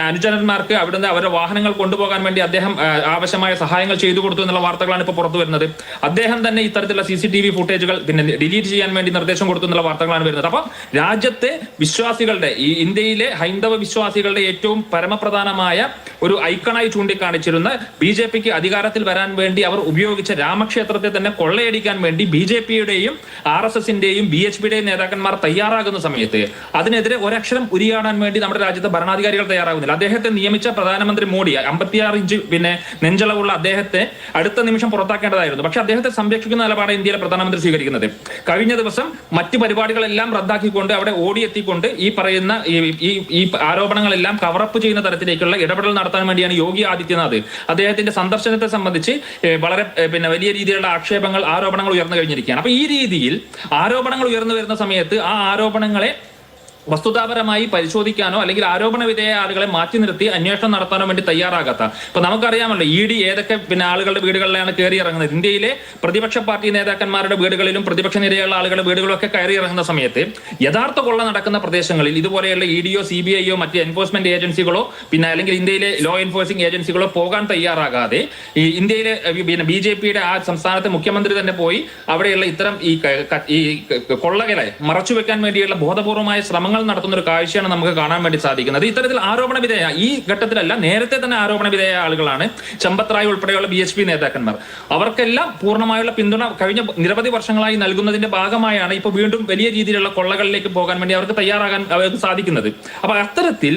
അനുചരന്മാർക്ക് അവിടെ നിന്ന് അവരുടെ വാഹനങ്ങൾ കൊണ്ടുപോകാൻ വേണ്ടി അദ്ദേഹം ആവശ്യമായ സഹായങ്ങൾ ചെയ്തു കൊടുത്തു എന്നുള്ള വാർത്തകളാണ് ഇപ്പോൾ പുറത്തു വരുന്നത്. അദ്ദേഹം തന്നെ ഇത്തരത്തിലുള്ള CCTV ഫുട്ടേജുകൾ ഡിലീറ്റ് ചെയ്യാൻ വേണ്ടി നിർദ്ദേശം കൊടുത്തു എന്നുള്ള വാർത്തകളാണ് വരുന്നത്. അപ്പം രാജ്യത്തെ വിശ്വാസികളുടെ ഈ ഇന്ത്യയിലെ ഹൈന്ദവ വിശ്വാസികളുടെ ഏറ്റവും പരമപ്രധാനമായ ഒരു ഐക്കണായി ചൂണ്ടിക്കാണിച്ചിരുന്ന BJPക്ക് അധികാരത്തിൽ വരാൻ വേണ്ടി അവർ ഉപയോഗിച്ച രാമക്ഷേത്രത്തെ തന്നെ കൊള്ളയടിക്കാൻ വേണ്ടി BJPയുടെയും RSSന്റെയും BHPയുടെയും നേതാക്കന്മാർ തയ്യാറാകുന്ന സമയത്ത് അതിനെതിരെ ഒരക്ഷരം ഉരിയാടാൻ വേണ്ടി നമ്മുടെ രാജ്യത്തെ ഭരണാധികാരികൾ തയ്യാറാകുന്നില്ല. അദ്ദേഹത്തെ നിയമിച്ച പ്രധാനമന്ത്രി മോഡി 56 ഇഞ്ച് നെഞ്ചളവുള്ള അദ്ദേഹത്തെ അടുത്ത നിമിഷം പുറത്താക്കേണ്ടതായിരുന്നു. പക്ഷെ അദ്ദേഹത്തെ സംരക്ഷിക്കുന്ന നിലപാട് ഇന്ത്യയിലെ പ്രധാനമന്ത്രി സ്വീകരിക്കുന്നത്. കഴിഞ്ഞ ദിവസം മറ്റു പരിപാടികളെല്ലാം റദ്ദാക്കിക്കൊണ്ട് അവിടെ ഓടിയെത്തിക്കൊണ്ട് ഈ പറയുന്ന ഈ ആരോപണങ്ങളെല്ലാം കവറപ്പ് ചെയ്യുന്ന തരത്തിലേക്കുള്ള ഇടപെടൽ നടത്താൻ വേണ്ടിയാണ് യോഗി ആദിത്യനാഥ് അദ്ദേഹത്തിന്റെ സന്ദർശനത്തെ സംബന്ധിച്ച് വളരെ വലിയ രീതിയിലുള്ള ആരോപണങ്ങൾ ഉയർന്നു കഴിഞ്ഞിരിക്കുകയാണ്. അപ്പൊ ഈ രീതിയിൽ ആരോപണങ്ങൾ ഉയർന്നു വരുന്ന സമയത്ത് ആ ആരോപണങ്ങളെ വസ്തുതാപരമായി പരിശോധിക്കാനോ അല്ലെങ്കിൽ ആരോപണ വിധേയ ആളുകളെ മാറ്റി നിർത്തി അന്വേഷണം നടത്താനോ വേണ്ടി തയ്യാറാകാത്ത ഇപ്പൊ നമുക്കറിയാമല്ലോ ED ഏതൊക്കെ ആളുകളുടെ വീടുകളിലാണ് കയറി ഇറങ്ങുന്നത്. ഇന്ത്യയിലെ പ്രതിപക്ഷ പാർട്ടി നേതാക്കന്മാരുടെ വീടുകളിലും പ്രതിപക്ഷ നിരയുള്ള ആളുകളുടെ വീടുകളും ഒക്കെ കയറി ഇറങ്ങുന്ന സമയത്ത് യഥാർത്ഥ കൊള്ള നടക്കുന്ന പ്രദേശങ്ങളിൽ ഇതുപോലെയുള്ള EDയോ CBIയോ മറ്റ് എൻഫോഴ്സ്മെന്റ് ഏജൻസികളോ അല്ലെങ്കിൽ ഇന്ത്യയിലെ ലോ എൻഫോഴ്സിംഗ് ഏജൻസികളോ പോകാൻ തയ്യാറാകാതെ ഈ ഇന്ത്യയിലെ BJPയുടെ ആ സംസ്ഥാനത്തെ മുഖ്യമന്ത്രി തന്നെ പോയി അവിടെയുള്ള ഇത്തരം ഈ കൊള്ളകളെ മറച്ചുവെക്കാൻ വേണ്ടിയുള്ള ബോധപൂർവമായ ശ്രമങ്ങൾ നടത്തുന്ന ഒരു കാഴ്ചയാണ് നമുക്ക് കാണാൻ വേണ്ടി സാധിക്കുന്നത്. ഇത്തരത്തിൽ ആരോപണ വിധേയ ഈ ഘട്ടത്തിലല്ല നേരത്തെ തന്നെ ആരോപണ വിധേയ ആളുകളാണ് സമ്പത്ത് റായ് ഉൾപ്പെടെയുള്ള BHP നേതാക്കന്മാർ. അവർക്കെല്ലാം പൂർണ്ണമായുള്ള പിന്തുണ കഴിഞ്ഞ നിരവധി വർഷങ്ങളായി നൽകുന്നതിന്റെ ഭാഗമായാണ് ഇപ്പോൾ വീണ്ടും വലിയ രീതിയിലുള്ള കൊള്ളകളിലേക്ക് പോകാൻ വേണ്ടി അവർക്ക് സാധിക്കുന്നത്. അപ്പൊ അത്തരത്തിൽ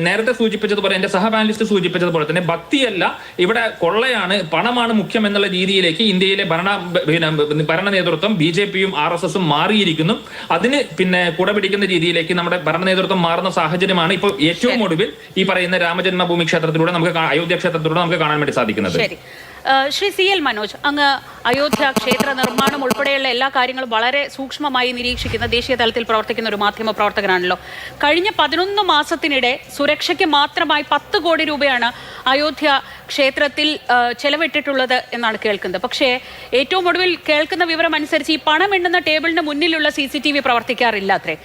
നേരത്തെ സൂചിപ്പിച്ചതുപോലെ എന്റെ സഹ പാനലിസ്റ്റ് സൂചിപ്പിച്ചതുപോലെ തന്നെ ഭക്തിയല്ല ഇവിടെ കൊള്ളയാണ് പണമാണ് മുഖ്യം എന്നുള്ള രീതിയിലേക്ക് ഇന്ത്യയിലെ ഭരണ നേതൃത്വം BJPയും RSSും മാറിയിരിക്കുന്നു. അതിന് കുടപിടിക്കുന്ന രീതിയിലേക്ക് നമ്മുടെ ഭരണ നേതൃത്വം മാറുന്ന സാഹചര്യമാണ് ഇപ്പോൾ ഏറ്റവും ഒടുവിൽ ഈ പറയുന്ന രാമജന്മഭൂമി ക്ഷേത്രത്തിലൂടെ അയോധ്യ ക്ഷേത്രത്തിലൂടെ നമുക്ക് കാണാൻ വേണ്ടി സാധിക്കുന്നത്. ശ്രീ CL മനോജ്, അങ്ങ് അയോധ്യ ക്ഷേത്ര നിർമ്മാണം ഉൾപ്പെടെയുള്ള എല്ലാ കാര്യങ്ങളും വളരെ സൂക്ഷ്മമായി നിരീക്ഷിക്കുന്ന ദേശീയ തലത്തിൽ പ്രവർത്തിക്കുന്ന ഒരു മാധ്യമ പ്രവർത്തകനാണല്ലോ. കഴിഞ്ഞ 11 മാസത്തിനിടെ സുരക്ഷയ്ക്ക് മാത്രമായി 10 കോടി രൂപയാണ് അയോധ്യ ക്ഷേത്രത്തിൽ ചെലവിട്ടിട്ടുള്ളത് എന്നാണ് കേൾക്കുന്നത്. പക്ഷേ ഏറ്റവും ഒടുവിൽ കേൾക്കുന്ന വിവരം അനുസരിച്ച് ഈ പണം എണ്ണുന്ന ടേബിളിന് മുന്നിലുള്ള CCTV പ്രവർത്തിക്കാറില്ല അത്രേ.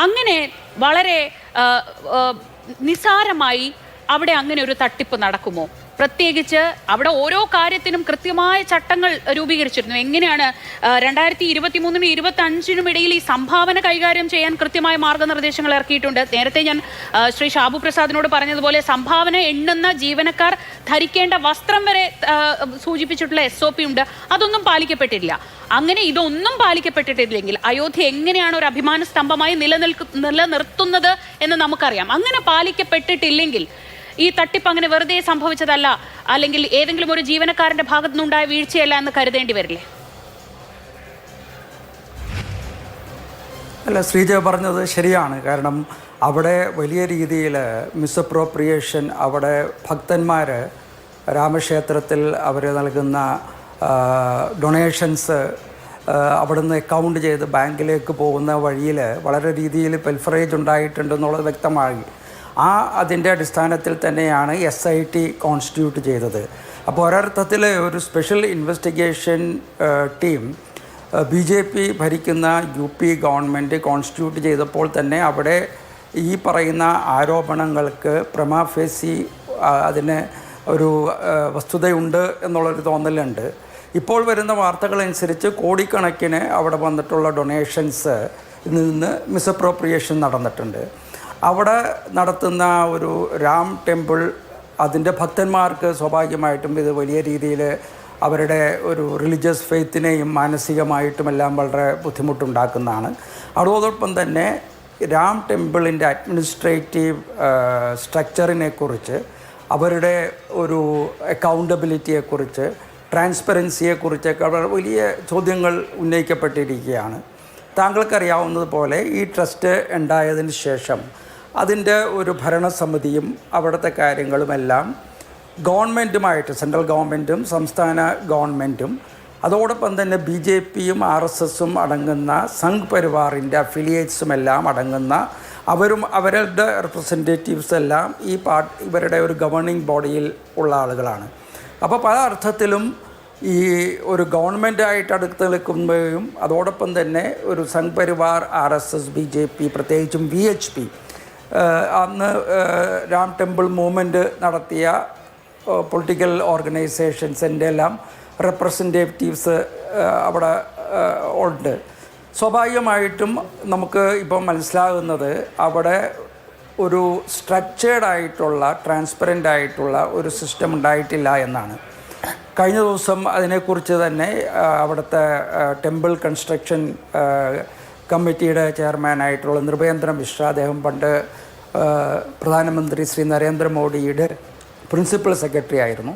അങ്ങനെ വളരെ നിസ്സാരമായി അവിടെ അങ്ങനെ ഒരു തട്ടിപ്പ് നടക്കുമോ? പ്രത്യേകിച്ച് അവിടെ ഓരോ കാര്യത്തിനും കൃത്യമായ ചട്ടങ്ങൾ രൂപീകരിച്ചിരുന്നു. എങ്ങനെയാണ് 2023-നും 2025-നും ഇടയിൽ ഈ സംഭാവന കൈകാര്യം ചെയ്യാൻ കൃത്യമായ മാർഗനിർദ്ദേശങ്ങൾ ഇറക്കിയിട്ടുണ്ട്. നേരത്തെ ഞാൻ ശ്രീ ഷാബു പ്രസാദിനോട് പറഞ്ഞതുപോലെ സംഭാവന എണ്ണുന്ന ജീവനക്കാർ ധരിക്കേണ്ട വസ്ത്രം വരെ സൂചിപ്പിച്ചിട്ടുള്ള SOP ഉണ്ട്. അതൊന്നും പാലിക്കപ്പെട്ടിട്ടില്ല. അങ്ങനെ ഇതൊന്നും പാലിക്കപ്പെട്ടിട്ടില്ലെങ്കിൽ അയോധ്യ എങ്ങനെയാണ് ഒരു അഭിമാന സ്തംഭമായി നിലനിർത്തുന്നത് എന്ന് നമുക്കറിയാം. അങ്ങനെ പാലിക്കപ്പെട്ടിട്ടില്ലെങ്കിൽ ഈ തട്ടിപ്പ് അങ്ങനെ വെറുതെ സംഭവിച്ചതല്ല, അല്ലെങ്കിൽ ഏതെങ്കിലും ഒരു ജീവനക്കാരന്റെ ഭാഗത്തു നിന്നുണ്ടായ വീഴ്ചയല്ല എന്ന് കരുതേണ്ടി വരില്ലേ? അല്ല, ശ്രീജ പറഞ്ഞത് ശരിയാണ്. കാരണം അവിടെ വലിയ രീതിയിൽ മിസ്അപ്രോപ്രിയേഷൻ, അവിടെ ഭക്തന്മാർ രാമക്ഷേത്രത്തിൽ അവർ നൽകുന്ന ഡൊണേഷൻസ് അവിടുന്ന് അക്കൗണ്ട് ചെയ്ത് ബാങ്കിലേക്ക് പോകുന്ന വഴിയിൽ വളരെ രീതിയിൽ പെൽഫറേജ് ഉണ്ടായിട്ടുണ്ടെന്നുള്ളത് വ്യക്തമായി. അതിൻ്റെ അടിസ്ഥാനത്തിൽ തന്നെയാണ് SIT കോൺസ്റ്റിറ്റ്യൂട്ട് ചെയ്തത്. അപ്പോൾ ഒരർത്ഥത്തിൽ ഒരു സ്പെഷ്യൽ ഇൻവെസ്റ്റിഗേഷൻ ടീം BJP ഭരിക്കുന്ന UP ഗവൺമെൻറ് കോൺസ്റ്റിറ്റ്യൂട്ട് ചെയ്തപ്പോൾ തന്നെ അവിടെ ഈ പറയുന്ന ആരോപണങ്ങൾക്ക് പ്രമാ ഫേസി അതിന് ഒരു വസ്തുതയുണ്ട് എന്നുള്ളൊരു തോന്നലുണ്ട്. ഇപ്പോൾ വരുന്ന വാർത്തകളനുസരിച്ച് കോടിക്കണക്കിന് അവിടെ വന്നിട്ടുള്ള ഡൊണേഷൻസ് നിന്ന് മിസ്അപ്രോപ്രിയേഷൻ നടന്നിട്ടുണ്ട്. അവിടെ നടത്തുന്ന ഒരു രാം ടെമ്പിൾ, അതിൻ്റെ ഭക്തന്മാർക്ക് സ്വാഭാവികമായിട്ടും ഇത് വലിയ രീതിയിൽ അവരുടെ ഒരു റിലീജിയസ് ഫെയ്ത്തിനെയും മാനസികമായിട്ടുമെല്ലാം വളരെ ബുദ്ധിമുട്ടുണ്ടാക്കുന്നതാണ്. അതോടൊപ്പം തന്നെ രാം ടെമ്പിളിൻ്റെ അഡ്മിനിസ്ട്രേറ്റീവ് സ്ട്രക്ചറിനെ കുറിച്ച്, അവരുടെ ഒരു അക്കൗണ്ടബിലിറ്റിയെക്കുറിച്ച്, ട്രാൻസ്പെറൻസിയെക്കുറിച്ചൊക്കെ വളരെ വലിയ ചോദ്യങ്ങൾ ഉന്നയിക്കപ്പെട്ടിരിക്കുകയാണ്. താങ്കൾക്കറിയാവുന്നതുപോലെ ഈ ട്രസ്റ്റ് ഉണ്ടായതിന് ശേഷം അതിൻ്റെ ഒരു ഭരണസമിതിയും അവിടുത്തെ കാര്യങ്ങളുമെല്ലാം ഗവൺമെൻറ്റുമായിട്ട്, സെൻട്രൽ ഗവൺമെൻറ്റും സംസ്ഥാന ഗവൺമെൻറ്റും അതോടൊപ്പം തന്നെ BJPയും RSSും അടങ്ങുന്ന സംഘ് പരിവാറിൻ്റെ അഫിലിയേറ്റ്സുമെല്ലാം അടങ്ങുന്ന അവരുടെ റെപ്രസെൻറ്റേറ്റീവ്സ് എല്ലാം ഇവരുടെ ഒരു ഗവർണിംഗ് ബോഡിയിൽ ഉള്ള ആളുകളാണ്. അപ്പോൾ പല അർത്ഥത്തിലും ഈ ഒരു ഗവൺമെൻറ്റായിട്ട് അടുത്ത് നിൽക്കുമ്പോഴും അതോടൊപ്പം തന്നെ ഒരു സംഘ് പരിവാർ, RSS, BJP, പ്രത്യേകിച്ചും VHP അന്ന് രാം ടെമ്പിൾ മൂവ്മെൻറ്റ് നടത്തിയ പൊളിറ്റിക്കൽ ഓർഗനൈസേഷൻസിൻ്റെ എല്ലാം റെപ്രസെൻറ്റേറ്റീവ്സ് അവിടെ ഉണ്ട്. സ്വാഭാവികമായിട്ടും നമുക്ക് ഇപ്പം മനസ്സിലാകുന്നത് അവിടെ ഒരു സ്ട്രക്ചേർഡ് ആയിട്ടുള്ള, ട്രാൻസ്പെറൻ്റ് ആയിട്ടുള്ള ഒരു സിസ്റ്റം ഉണ്ടായിട്ടില്ല എന്നാണ്. കഴിഞ്ഞ ദിവസം അതിനെക്കുറിച്ച് തന്നെ അവിടുത്തെ ടെമ്പിൾ കൺസ്ട്രക്ഷൻ കമ്മിറ്റിയുടെ ചെയർമാനായിട്ടുള്ള നൃപേന്ദ്ര മിശ്ര, അദ്ദേഹം പണ്ട് പ്രധാനമന്ത്രി ശ്രീ നരേന്ദ്രമോദിയുടെ പ്രിൻസിപ്പൽ സെക്രട്ടറി ആയിരുന്നു.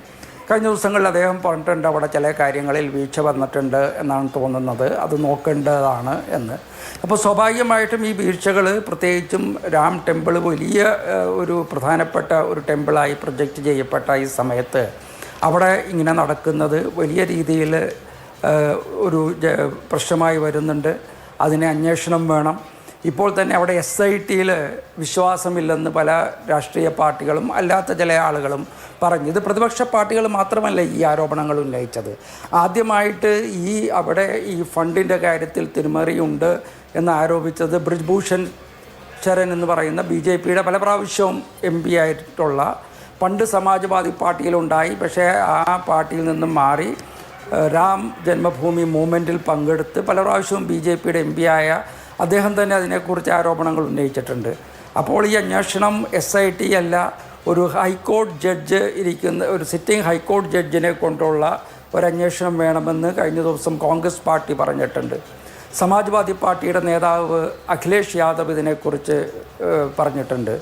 കഴിഞ്ഞ ദിവസങ്ങളിൽ അദ്ദേഹം പറഞ്ഞിട്ടുണ്ട് അവിടെ ചില കാര്യങ്ങളിൽ വീഴ്ച വന്നിട്ടുണ്ട് എന്നാണ് തോന്നുന്നത്, അത് നോക്കേണ്ടതാണ് എന്ന്. അപ്പോൾ സ്വാഭാവികമായിട്ടും ഈ വീഴ്ചകൾ, പ്രത്യേകിച്ചും രാം ടെമ്പിൾ വലിയ ഒരു പ്രധാനപ്പെട്ട ഒരു ടെമ്പിളായി പ്രൊജക്റ്റ് ചെയ്യപ്പെട്ട ഈ സമയത്ത് അവിടെ ഇങ്ങനെ നടക്കുന്നത് വലിയ രീതിയിൽ ഒരു പ്രശ്നമായി വരുന്നുണ്ട്. അതിന് അന്വേഷണം വേണം. ഇപ്പോൾ തന്നെ അവിടെ SITയിൽ വിശ്വാസമില്ലെന്ന് പല രാഷ്ട്രീയ പാർട്ടികളും അല്ലാത്ത ചില ആളുകളും പറഞ്ഞു. ഇത് പ്രതിപക്ഷ പാർട്ടികൾ മാത്രമല്ല ഈ ആരോപണങ്ങൾ ഉന്നയിച്ചത്. ആദ്യമായിട്ട് അവിടെ ഈ ഫണ്ടിൻ്റെ കാര്യത്തിൽ തിരിമറിയുണ്ട് എന്ന് ആരോപിച്ചത് ബ്രിജ്ഭൂഷൺ ശരൺ എന്ന് പറയുന്ന BJPയുടെ പല പ്രാവശ്യവും MP ആയിട്ടുള്ള, പണ്ട് സമാജ്വാദി പാർട്ടിയിലുണ്ടായി, പക്ഷേ ആ പാർട്ടിയിൽ നിന്നും മാറി രാം ജന്മഭൂമി മൂവ്മെൻറ്റിൽ പങ്കെടുത്ത് പല പ്രാവശ്യവും BJPയുടെ MP ആയ അദ്ദേഹം തന്നെ അതിനെക്കുറിച്ച് ആരോപണങ്ങൾ ഉന്നയിച്ചിട്ടുണ്ട്. അപ്പോൾ ഈ അന്വേഷണം SIT അല്ല, ഒരു ഹൈക്കോടതി ജഡ്ജ് ഇരിക്കുന്ന, ഒരു സിറ്റിംഗ് ഹൈക്കോടതി ജഡ്ജിനെ കൊണ്ടുള്ള ഒരന്വേഷണം വേണമെന്ന് കഴിഞ്ഞ ദിവസം കോൺഗ്രസ് പാർട്ടി പറഞ്ഞിട്ടുണ്ട്. സമാജ്വാദി പാർട്ടിയുടെ നേതാവ് അഖിലേഷ് യാദവ് ഇതിനെക്കുറിച്ച് പറഞ്ഞിട്ടുണ്ട്.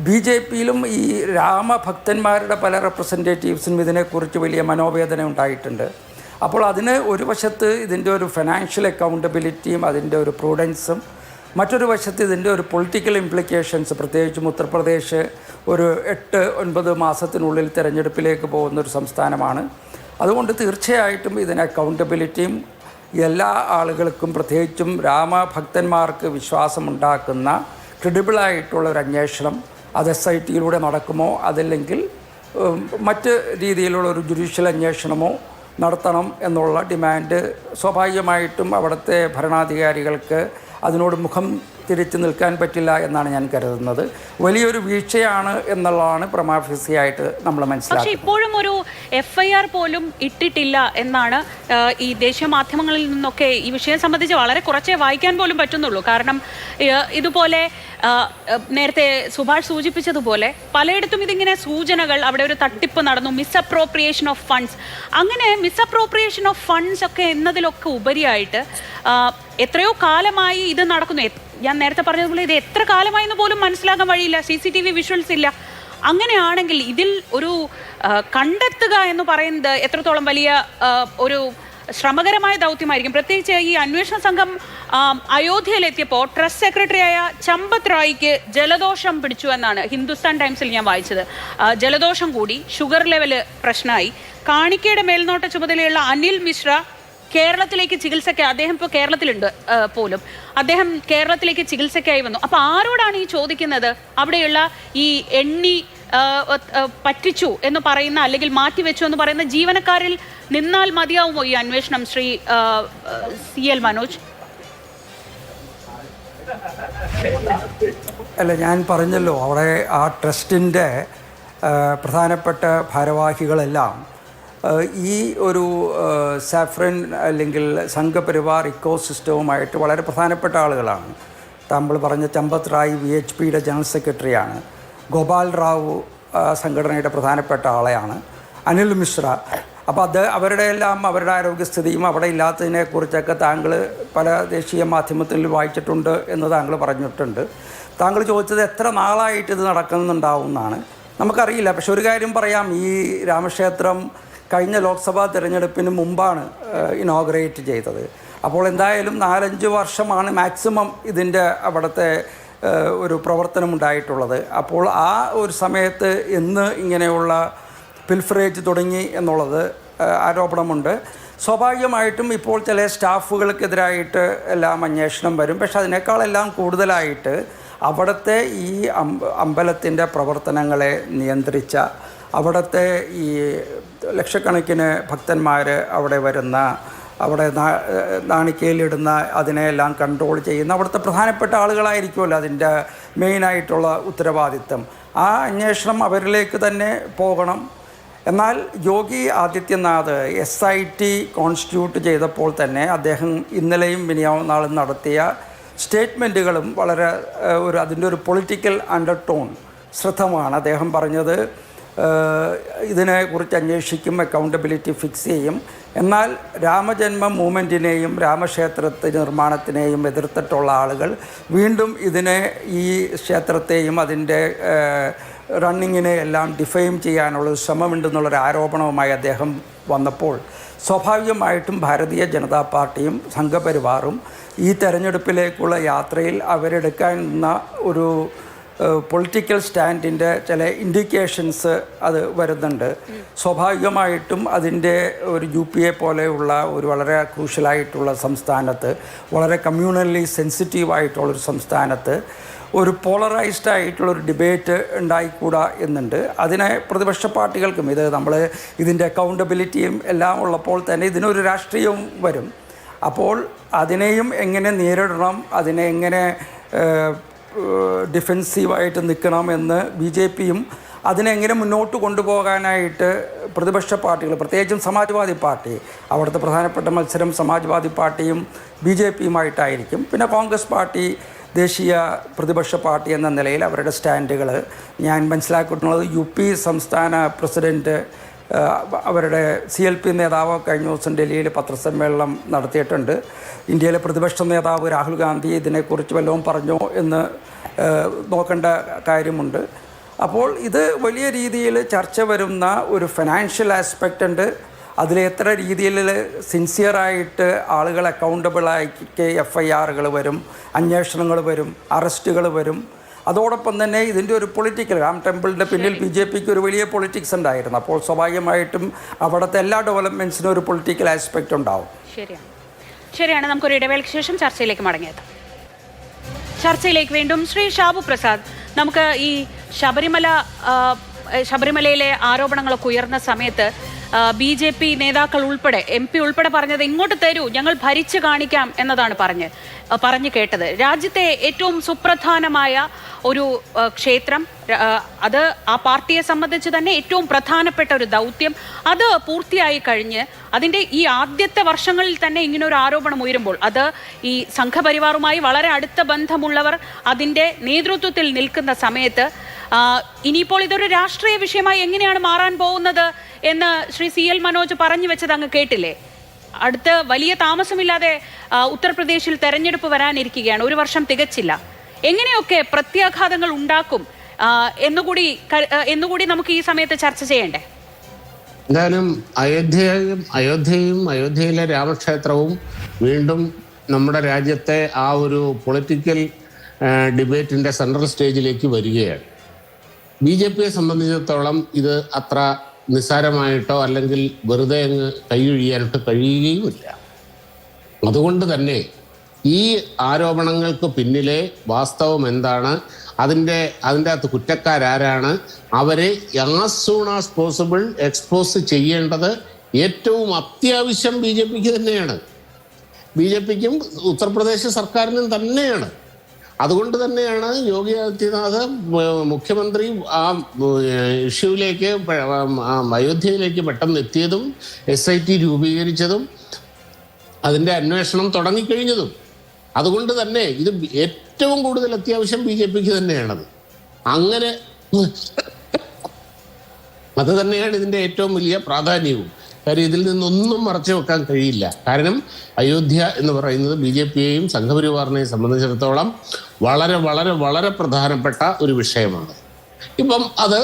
BJPയിലും ഈ രാമഭക്തന്മാരുടെ പല റെപ്രസെൻറ്റേറ്റീവ്സിനും ഇതിനെക്കുറിച്ച് വലിയ മനോവേദന ഉണ്ടായിട്ടുണ്ട്. അപ്പോൾ അതിന് ഒരു വശത്ത് ഇതിൻ്റെ ഒരു ഫിനാൻഷ്യൽ അക്കൗണ്ടബിലിറ്റിയും അതിൻ്റെ ഒരു പ്രൂഡൻസും, മറ്റൊരു വശത്ത് ഇതിൻ്റെ ഒരു പൊളിറ്റിക്കൽ ഇംപ്ലിക്കേഷൻസ്, പ്രത്യേകിച്ചും ഉത്തർപ്രദേശ് ഒരു 8-9 മാസത്തിനുള്ളിൽ തിരഞ്ഞെടുപ്പിലേക്ക് പോകുന്നൊരു സംസ്ഥാനമാണ്. അതുകൊണ്ട് തീർച്ചയായിട്ടും ഇതിന് അക്കൗണ്ടബിലിറ്റിയും എല്ലാ ആളുകൾക്കും, പ്രത്യേകിച്ചും രാമഭക്തന്മാർക്ക് വിശ്വാസമുണ്ടാക്കുന്ന ക്രെഡിബിളായിട്ടുള്ള ഒരു അന്വേഷണം അത് SITയിലൂടെ നടക്കുമോ, അതല്ലെങ്കിൽ മറ്റ് രീതിയിലുള്ള ഒരു ജുഡീഷ്യൽ അന്വേഷണമോ നടത്തണം എന്നുള്ള ഡിമാൻഡ് സ്വാഭാവികമായിട്ടും അവിടുത്തെ ഭരണാധികാരികൾക്ക് അതിനോട് മുഖം തിരിച്ചു നിൽക്കാൻ പറ്റില്ല എന്നാണ് ഞാൻ കരുതുന്നത്. വലിയൊരു വീഴ്ചയാണ് എന്നുള്ളതാണ് പ്രമാഫിസിയായിട്ട് നമ്മൾ മനസ്സിലാക്കുന്നത്. പക്ഷേ ഇപ്പോഴും ഒരു FIR പോലും ഇട്ടിട്ടില്ല എന്നാണ് ഈ ദേശീയ മാധ്യമങ്ങളിൽ നിന്നൊക്കെ ഈ വിഷയം സംബന്ധിച്ച് വളരെ കുറച്ചേ വായിക്കാൻ പോലും പറ്റുന്നുള്ളൂ. കാരണം ഇതുപോലെ നേരത്തെ സുഭാഷ് സൂചിപ്പിച്ചതുപോലെ പലയിടത്തും ഇതിങ്ങനെ സൂചനകൾ, അവിടെ ഒരു തട്ടിപ്പ് നടന്നു, മിസ്അപ്രോപ്രിയേഷൻ ഓഫ് ഫണ്ട്സ്, അങ്ങനെ മിസ്അപ്രോപ്രിയേഷൻ ഓഫ് ഫണ്ട്സ് ഒക്കെ എന്നതിലൊക്കെ ഉപരിയായിട്ട് എത്രയോ കാലമായി ഇത് നടക്കുന്നു. ഞാൻ നേരത്തെ പറഞ്ഞതുപോലെ ഇത് എത്ര കാലമായി എന്ന് പോലും മനസ്സിലാക്കാൻ വഴിയില്ല. CCTV വിഷ്വൽസ് ഇല്ല. അങ്ങനെയാണെങ്കിൽ ഇതിൽ ഒരു കണ്ടെത്തുക എന്ന് പറയുന്നത് എത്രത്തോളം വലിയ ഒരു ശ്രമകരമായ ദൗത്യമായിരിക്കും. പ്രത്യേകിച്ച് ഈ അന്വേഷണ സംഘം അയോധ്യയിലെത്തിയപ്പോൾ ട്രസ്റ്റ് സെക്രട്ടറിയായ ചമ്പത് റായിക്ക് ജലദോഷം പിടിച്ചു എന്നാണ് ഹിന്ദുസ്ഥാൻ ടൈംസിൽ ഞാൻ വായിച്ചത്. ജലദോഷം കൂടി, ഷുഗർ ലെവല് പ്രശ്നമായി. കാണിക്കയുടെ മേൽനോട്ട ചുമതലയുള്ള അനിൽ മിശ്ര കേരളത്തിലേക്ക് ചികിത്സയ്ക്കായി, അദ്ദേഹം ഇപ്പോൾ കേരളത്തിലുണ്ട് പോലും, അദ്ദേഹം കേരളത്തിലേക്ക് ചികിത്സയ്ക്കായി വന്നു. അപ്പോൾ ആരോടാണ് ഈ ചോദിക്കുന്നത്? അവിടെയുള്ള ഈ എണ്ണി പറ്റിച്ചു എന്ന് പറയുന്ന, അല്ലെങ്കിൽ മാറ്റിവെച്ചു എന്ന് പറയുന്ന ജീവനക്കാരിൽ നിന്നാൽ മതിയാവുമോ ഈ അന്വേഷണം? ശ്രീ CL മനോജ്. അല്ല, ഞാൻ പറഞ്ഞല്ലോ, അവിടെ ആ ട്രസ്റ്റിൻ്റെ പ്രധാനപ്പെട്ട ഭാരവാഹികളെല്ലാം ഈ ഒരു സാഫ്രൻ അല്ലെങ്കിൽ സംഘപരിവാർ ഇക്കോസിസ്റ്റവുമായിട്ട് വളരെ പ്രധാനപ്പെട്ട ആളുകളാണ്. താങ്കൾ പറഞ്ഞ ചമ്പത് റായ് VHPയുടെ ജനറൽ സെക്രട്ടറിയാണ്. ഗോപാൽ റാവു സംഘടനയുടെ പ്രധാനപ്പെട്ട ആളെയാണ്. അനിൽ മിശ്ര. അപ്പോൾ അവരുടെ എല്ലാം അവരുടെ ആരോഗ്യസ്ഥിതിയും അവിടെ ഇല്ലാത്തതിനെക്കുറിച്ചൊക്കെ താങ്കൾ പല ദേശീയ മാധ്യമത്തിൽ വായിച്ചിട്ടുണ്ട് എന്ന് താങ്കൾ പറഞ്ഞിട്ടുണ്ട്. താങ്കൾ ചോദിച്ചത് എത്ര നാളായിട്ട് ഇത് നടക്കുന്നുണ്ടാവും എന്നാണ്. നമുക്കറിയില്ല. പക്ഷെ ഒരു കാര്യം പറയാം, ഈ രാമക്ഷേത്രം കഴിഞ്ഞ ലോക്സഭാ തിരഞ്ഞെടുപ്പിന് മുമ്പാണ് ഇനോഗ്രേറ്റ് ചെയ്തത്. അപ്പോൾ എന്തായാലും 4-5 വർഷമാണ് മാക്സിമം ഇതിൻ്റെ അവിടുത്തെ ഒരു പ്രവർത്തനമുണ്ടായിട്ടുള്ളത്. അപ്പോൾ ആ ഒരു സമയത്ത് എന്ന് ഇങ്ങനെയുള്ള പിൽഫറേജ് തുടങ്ങി എന്നുള്ളത് ആരോപണമുണ്ട്. സ്വാഭാവികമായിട്ടും ഇപ്പോൾ ചില സ്റ്റാഫുകൾക്കെതിരായിട്ട് എല്ലാം അന്വേഷണം വരും. പക്ഷെ അതിനേക്കാളെല്ലാം കൂടുതലായിട്ട് അവിടുത്തെ ഈ അമ്പലത്തിൻ്റെ പ്രവർത്തനങ്ങളെ നിയന്ത്രിച്ച, അവിടുത്തെ ഈ ലക്ഷക്കണക്കിന് ഭക്തന്മാർ അവിടെ വരുന്ന, അവിടെ നാണിക്കയിലിടുന്ന അതിനെയെല്ലാം കൺട്രോൾ ചെയ്യുന്ന അവിടുത്തെ പ്രധാനപ്പെട്ട ആളുകളായിരിക്കുമല്ലോ അതിൻ്റെ മെയിനായിട്ടുള്ള ഉത്തരവാദിത്തം. ആ അന്വേഷണം അവരിലേക്ക് തന്നെ പോകണം. എന്നാൽ യോഗി ആദിത്യനാഥ് SIT കോൺസ്റ്റിറ്റ്യൂട്ട് ചെയ്തപ്പോൾ തന്നെ അദ്ദേഹം ഇന്നലെയും മിനിയാന്നാളും നടത്തിയ സ്റ്റേറ്റ്മെൻറ്റുകളും വളരെ അതിൻ്റെ ഒരു പൊളിറ്റിക്കൽ അണ്ടർടോൺ ശ്രദ്ധമാണ്. അദ്ദേഹം പറഞ്ഞത് ഇതിനെക്കുറിച്ച് അന്വേഷിക്കും, അക്കൗണ്ടബിലിറ്റി ഫിക്സ് ചെയ്യും. എന്നാൽ രാമജന്മ മൂവ്മെൻറ്റിനെയും രാമക്ഷേത്രത്തെ നിർമ്മാണത്തിനെയും എതിർത്തിട്ടുള്ള ആളുകൾ വീണ്ടും ഇതിനെ, ഈ ക്ഷേത്രത്തെയും അതിൻ്റെ റണ്ണിങ്ങിനെ എല്ലാം ഡിഫൈം ചെയ്യാനുള്ള ശ്രമമുണ്ടെന്നുള്ളൊരു ആരോപണവുമായി അദ്ദേഹം വന്നപ്പോൾ സ്വാഭാവികമായിട്ടും ഭാരതീയ ജനതാ പാർട്ടിയും സംഘപരിവാറും ഈ തെരഞ്ഞെടുപ്പിലേക്കുള്ള യാത്രയിൽ അവരെടുക്കുന്ന ഒരു പൊളിറ്റിക്കൽ സ്റ്റാൻഡിൻ്റെ ചില ഇൻഡിക്കേഷൻസ് അത് വരുന്നുണ്ട്. സ്വാഭാവികമായിട്ടും അതിൻ്റെ ഒരു UPA പോലെയുള്ള ഒരു വളരെ ക്രൂഷ്യലായിട്ടുള്ള സംസ്ഥാനത്ത്, വളരെ കമ്മ്യൂണലി സെൻസിറ്റീവായിട്ടുള്ളൊരു സംസ്ഥാനത്ത് ഒരു പോളറൈസ്ഡ് ആയിട്ടുള്ളൊരു ഡിബേറ്റ് ഉണ്ടായിക്കൂടാ എന്നുണ്ട്. അതിനെ പ്രതിപക്ഷ പാർട്ടികൾക്കും നമ്മൾ ഇതിൻ്റെ അക്കൗണ്ടബിലിറ്റിയും എല്ലാം ഉള്ളപ്പോൾ തന്നെ ഇതിനൊരു രാഷ്ട്രീയവും വരും. അപ്പോൾ അതിനെയും എങ്ങനെ നേരിടണം, അതിനെ എങ്ങനെ ഡിഫെൻസീവായിട്ട് നിൽക്കണം എന്ന് BJPയും അതിനെങ്ങനെ മുന്നോട്ട് കൊണ്ടുപോകാനായിട്ട് പ്രതിപക്ഷ പാർട്ടികൾ, പ്രത്യേകിച്ചും സമാജ്വാദി പാർട്ടി, അവിടുത്തെ പ്രധാനപ്പെട്ട മത്സരം സമാജ്വാദി പാർട്ടിയും BJPയുമായിട്ടായിരിക്കും. പിന്നെ കോൺഗ്രസ് പാർട്ടി ദേശീയ പ്രതിപക്ഷ പാർട്ടി എന്ന നിലയിൽ അവരുടെ സ്റ്റാൻഡുകൾ ഞാൻ മനസ്സിലാക്കിയിട്ടുള്ളത് UP സംസ്ഥാന പ്രസിഡൻറ്റ് അവരുടെ CLP നേതാവ് കഴിഞ്ഞ ദിവസം ഡൽഹിയിൽ പത്രസമ്മേളനം നടത്തിയിട്ടുണ്ട്. ഇന്ത്യയിലെ പ്രതിപക്ഷ നേതാവ് രാഹുൽ ഗാന്ധി ഇതിനെക്കുറിച്ച് വല്ലതും പറഞ്ഞോ എന്ന് നോക്കേണ്ട കാര്യമുണ്ട്. അപ്പോൾ ഇത് വലിയ രീതിയിൽ ചർച്ച വരുന്ന ഒരു ഫിനാൻഷ്യൽ ആസ്പെക്റ്റ് ഉണ്ട്. അതിലെത്ര രീതിയിൽ സിൻസിയറായിട്ട് ആളുകൾ അക്കൗണ്ടബിളാക്കി FIRകൾ വരും, അന്വേഷണങ്ങൾ വരും, അറസ്റ്റുകൾ വരും. അതോടൊപ്പം തന്നെ ഇതിൻ്റെ ഒരു പൊളിറ്റിക്കൽ, രാം ടെമ്പിളിൻ്റെ പിന്നിൽ BJPക്ക് ഒരു വലിയ പൊളിറ്റിക്സ് ഉണ്ടായിരുന്നു. അപ്പോൾ സ്വാഭാവികമായിട്ടും അവിടുത്തെ എല്ലാ ഡെവലപ്മെൻറ്റ്സിനും ഒരു പൊളിറ്റിക്കൽ ആസ്പെക്റ്റ് ഉണ്ടാവും. ശരിയാണ്. നമുക്കൊരു ഇടവേളയ്ക്ക് ശേഷം ചർച്ചയിലേക്ക് മടങ്ങിയെത്താം. ചർച്ചയിലേക്ക് വീണ്ടും ശ്രീ ഷാബു പ്രസാദ്, നമുക്ക് ഈ ശബരിമലയിലെ ആരോപണങ്ങളൊക്കെ ഉയർന്ന സമയത്ത് BJP നേതാക്കൾ ഉൾപ്പെടെ MP ഉൾപ്പെടെ പറഞ്ഞത് ഇങ്ങോട്ട് തരൂ, ഞങ്ങൾ ഭരിച്ചു കാണിക്കാം എന്നതാണ് പറഞ്ഞു കേട്ടത്. രാജ്യത്തെ ഏറ്റവും സുപ്രധാനമായ ഒരു ക്ഷേത്രം, അത് ആ പാർട്ടിയെ സംബന്ധിച്ച് തന്നെ ഏറ്റവും പ്രധാനപ്പെട്ട ഒരു ദൗത്യം, അത് പൂർത്തിയായി കഴിഞ്ഞ് അതിൻ്റെ ഈ ആദ്യത്തെ വർഷങ്ങളിൽ തന്നെ ഇങ്ങനെ ഒരു ആരോപണം ഉയരുമ്പോൾ, അത് ഈ സംഘപരിവാറുമായി വളരെ അടുത്ത ബന്ധമുള്ളവർ അതിൻ്റെ നേതൃത്വത്തിൽ നിൽക്കുന്ന സമയത്ത് ഇനിയിപ്പോൾ ഇതൊരു രാഷ്ട്രീയ വിഷയമായി എങ്ങനെയാണ് മാറാൻ പോകുന്നത് എന്ന് ശ്രീ CL മനോജ് പറഞ്ഞു വെച്ചത് അങ്ങ് കേട്ടില്ലേ? അടുത്ത് വലിയ താമസമില്ലാതെ ഉത്തർപ്രദേശിൽ തെരഞ്ഞെടുപ്പ് വരാനിരിക്കുകയാണ്. 1 വർഷം തികച്ചില്ല. എങ്ങനെയൊക്കെ പ്രത്യാഘാതങ്ങൾ ഉണ്ടാക്കും എന്നുകൂടി നമുക്ക് ഈ സമയത്ത് ചർച്ച ചെയ്യണ്ടേ? എന്തായാലും അയോധ്യയിലെ രാമക്ഷേത്രവും വീണ്ടും നമ്മുടെ രാജ്യത്തെ ആ ഒരു പൊളിറ്റിക്കൽ ഡിബേറ്റിൻ്റെ സെൻട്രൽ സ്റ്റേജിലേക്ക് വരികയാണ്. BJPയെ സംബന്ധിച്ചിടത്തോളം ഇത് അത്ര നിസ്സാരമായിട്ടോ അല്ലെങ്കിൽ വെറുതെ അങ്ങ് കൈയൊഴിയാനായിട്ട് കഴിയുകയുമില്ല. അതുകൊണ്ട് തന്നെ ഈ ആരോപണങ്ങൾക്ക് പിന്നിലെ വാസ്തവം എന്താണ്, അതിൻ്റെ അകത്ത് കുറ്റക്കാരാരാണ്, അവരെ as soon as possible expose ചെയ്യേണ്ടത് ഏറ്റവും അത്യാവശ്യം BJPക്ക് തന്നെയാണ്. BJPക്കും ഉത്തർപ്രദേശ് സർക്കാരിനും തന്നെയാണ്. അതുകൊണ്ട് തന്നെയാണ് യോഗി ആദിത്യനാഥ് മുഖ്യമന്ത്രി ആ ഇഷ്യൂവിലേക്ക്, അയോധ്യയിലേക്ക് പെട്ടെന്ന് എത്തിയതും SIT രൂപീകരിച്ചതും അതിൻ്റെ അന്വേഷണം തുടങ്ങിക്കഴിഞ്ഞതും. അതുകൊണ്ട് തന്നെ ഇത് ഏറ്റവും കൂടുതൽ അത്യാവശ്യം BJPക്ക് തന്നെയാണത്. അങ്ങനെ അത് തന്നെയാണ് ഇതിൻ്റെ ഏറ്റവും വലിയ പ്രാധാന്യവും. കാര്യം ഇതിൽ നിന്നൊന്നും മറച്ചു വെക്കാൻ കഴിയില്ല. കാരണം അയോധ്യ എന്ന് പറയുന്നത് BJPയെയും സംഘപരിവാറിനെയും സംബന്ധിച്ചിടത്തോളം വളരെ വളരെ വളരെ പ്രധാനപ്പെട്ട ഒരു വിഷയമാണ്. ഇപ്പം അത്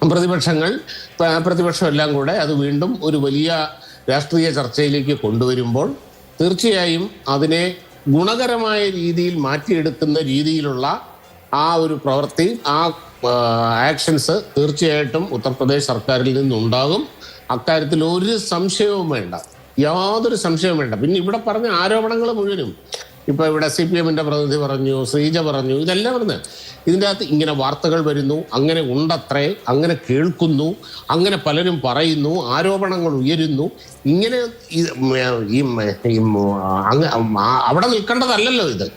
പ്രതിപക്ഷം എല്ലാം കൂടെ അത് വീണ്ടും ഒരു വലിയ രാഷ്ട്രീയ ചർച്ചയിലേക്ക് കൊണ്ടുവരുമ്പോൾ തീർച്ചയായും അതിനെ ഗുണകരമായ രീതിയിൽ മാറ്റിയെടുക്കുന്ന രീതിയിലുള്ള ആ ഒരു പ്രവൃത്തി, ആ ആക്ഷൻസ് തീർച്ചയായിട്ടും ഉത്തർപ്രദേശ് സർക്കാരിൽ നിന്നുണ്ടാകും. അക്കാര്യത്തിൽ ഒരു സംശയവും വേണ്ട, യാതൊരു സംശയവും വേണ്ട. പിന്നെ ഇവിടെ പറഞ്ഞ ആരോപണങ്ങൾ മുഴുവനും ഇപ്പൊ ഇവിടെ CPM-ന്റെ പ്രതിനിധി പറഞ്ഞു, ശ്രീജ പറഞ്ഞു, ഇതെല്ലാം പറഞ്ഞ് ഇതിൻ്റെ അകത്ത് ഇങ്ങനെ വാർത്തകൾ വരുന്നു, അങ്ങനെ ഉണ്ടത്രേ, അങ്ങനെ കേൾക്കുന്നു, അങ്ങനെ പലരും പറയുന്നു, ആരോപണങ്ങൾ ഉയരുന്നു. ഇങ്ങനെ അവിടെ നിൽക്കേണ്ടതല്ലല്ലോ ഇത്.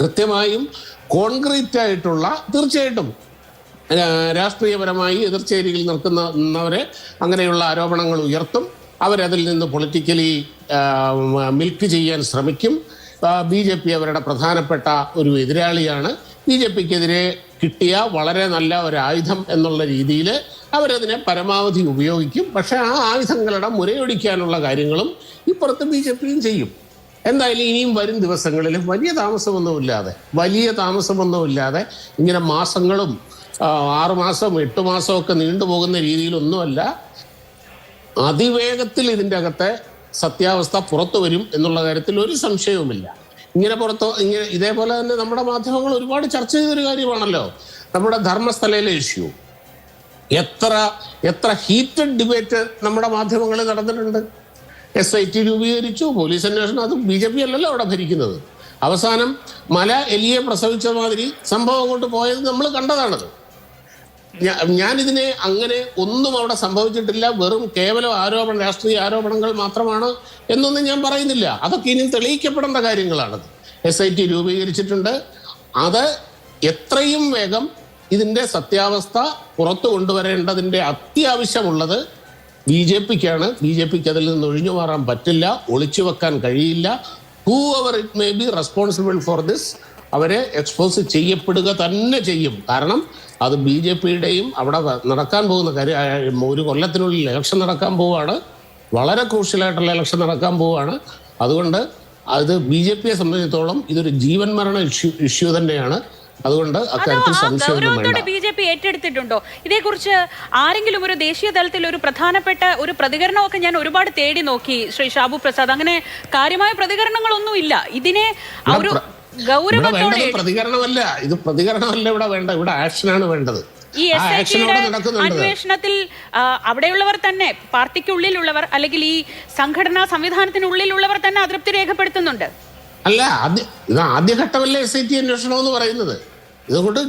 കൃത്യമായും കോൺക്രീറ്റ് ആയിട്ടുള്ള, തീർച്ചയായിട്ടും രാഷ്ട്രീയപരമായി എതിർചേരിയിൽ നിൽക്കുന്നവരെ അങ്ങനെയുള്ള ആരോപണങ്ങൾ ഉയർത്തും. അവരതിൽ നിന്ന് പൊളിറ്റിക്കലി മിൽക്ക് ചെയ്യാൻ ശ്രമിക്കും. BJP അവരുടെ പ്രധാനപ്പെട്ട ഒരു എതിരാളിയാണ്. BJPക്കെതിരെ കിട്ടിയ വളരെ നല്ല ഒരു ആയുധം എന്നുള്ള രീതിയിൽ അവരതിനെ പരമാവധി ഉപയോഗിക്കും. പക്ഷേ ആ ആയുധങ്ങളുടെ മുരയൊടിക്കാനുള്ള കാര്യങ്ങളും ഇപ്പുറത്ത് BJPയും ചെയ്യും. എന്തായാലും ഇനിയും വരും ദിവസങ്ങളിൽ വലിയ താമസമൊന്നുമില്ലാതെ ഇങ്ങനെ മാസങ്ങളും 6 മാസം 8 മാസമൊക്കെ നീണ്ടുപോകുന്ന രീതിയിലൊന്നുമല്ല, അതിവേഗത്തിൽ ഇതിൻ്റെ അകത്തെ സത്യാവസ്ഥ പുറത്തു വരും എന്നുള്ള കാര്യത്തിൽ ഒരു സംശയവുമില്ല. ഇങ്ങനെ ഇതേപോലെ തന്നെ നമ്മുടെ മാധ്യമങ്ങൾ ഒരുപാട് ചർച്ച ചെയ്തൊരു കാര്യമാണല്ലോ നമ്മുടെ ധർമ്മസ്ഥലയിലെ ഇഷ്യൂ. എത്ര ഹീറ്റഡ് ഡിബേറ്റ് നമ്മുടെ മാധ്യമങ്ങളിൽ നടന്നിട്ടുണ്ട്. SIT രൂപീകരിച്ചു, പോലീസ് അന്വേഷണം, അത് BJP അല്ലല്ലോ അവിടെ ഭരിക്കുന്നത്. അവസാനം മല എലിയെ പ്രസവിച്ച മാതിരി സംഭവം കൊണ്ട് പോയത് നമ്മൾ കണ്ടതാണത്. ഞാനിതിനെ അങ്ങനെ ഒന്നും അവിടെ സംഭവിച്ചിട്ടില്ല, വെറും കേവലം രാഷ്ട്രീയ ആരോപണങ്ങൾ മാത്രമാണ് എന്നൊന്നും ഞാൻ പറയുന്നില്ല. അതൊക്കെ ഇനിയും തെളിയിക്കപ്പെടേണ്ട കാര്യങ്ങളാണത്. SIT രൂപീകരിച്ചിട്ടുണ്ട്. അത് എത്രയും വേഗം ഇതിൻ്റെ സത്യാവസ്ഥ പുറത്തു കൊണ്ടുവരേണ്ടതിൻ്റെ അത്യാവശ്യമുള്ളത് BJPക്കാണ്. BJPക്ക് അതിൽ നിന്ന് ഒഴിഞ്ഞു മാറാൻ പറ്റില്ല, ഒളിച്ചു വെക്കാൻ കഴിയില്ല. Who ever it may be responsible for this, അവരെ എക്സ്പോസ് ചെയ്യപ്പെടുക തന്നെ ചെയ്യും. കാരണം അത് BJPയുടെയും അവിടെ നടക്കാൻ പോകുന്ന കാര്യം. ഒരു കൊല്ലത്തിനുള്ളിൽ ഇലക്ഷൻ നടക്കാൻ പോവുകയാണ്, വളരെ ക്രൂഷ്യലായിട്ടുള്ള ഇലക്ഷൻ നടക്കാൻ പോവുകയാണ്. അതുകൊണ്ട് അത് BJPയെ സംബന്ധിച്ചിടത്തോളം ഇതൊരു ജീവൻ മരണ ഇഷ്യൂ തന്നെയാണ്. അതുകൊണ്ട് അക്കാര്യത്തിൽ സംശയമൊന്നും വേണ്ട. BJP ഏറ്റെടുത്തിട്ടുണ്ടോ ഇതേക്കുറിച്ച്? ആരെങ്കിലും ഒരു ദേശീയ തലത്തിൽ ഒരു പ്രധാനപ്പെട്ട ഒരു പ്രതികരണമൊക്കെ ഞാൻ ഒരുപാട് തേടി നോക്കി ശ്രീ ഷാബു പ്രസാദ്. അങ്ങനെ കാര്യമായ പ്രതികരണങ്ങളൊന്നുമില്ല. ഇതിനെ ഒരു ഗൗരവത്തോടെ പ്രതികരണമല്ല ഇവിടെ വേണ്ട, ഇവിടെ ആക്ഷനാണ് വേണ്ടത്. ഈ SITയുടെ അന്വേഷണത്തിൽ അവിടെയുള്ളവർ തന്നെ, പാർട്ടിക്കുള്ളിലുള്ളവർ അല്ലെങ്കിൽ ഈ സംഘടനാ സംവിധാനത്തിനുള്ളിലുള്ളവർ തന്നെ അതൃപ്തി രേഖപ്പെടുത്തുന്നുണ്ട്. അല്ല, ഇത് ആദ്യഘട്ടമല്ലേ SIT അന്വേഷണം എന്ന് പറയുന്നത്. ഇതുകൊണ്ട്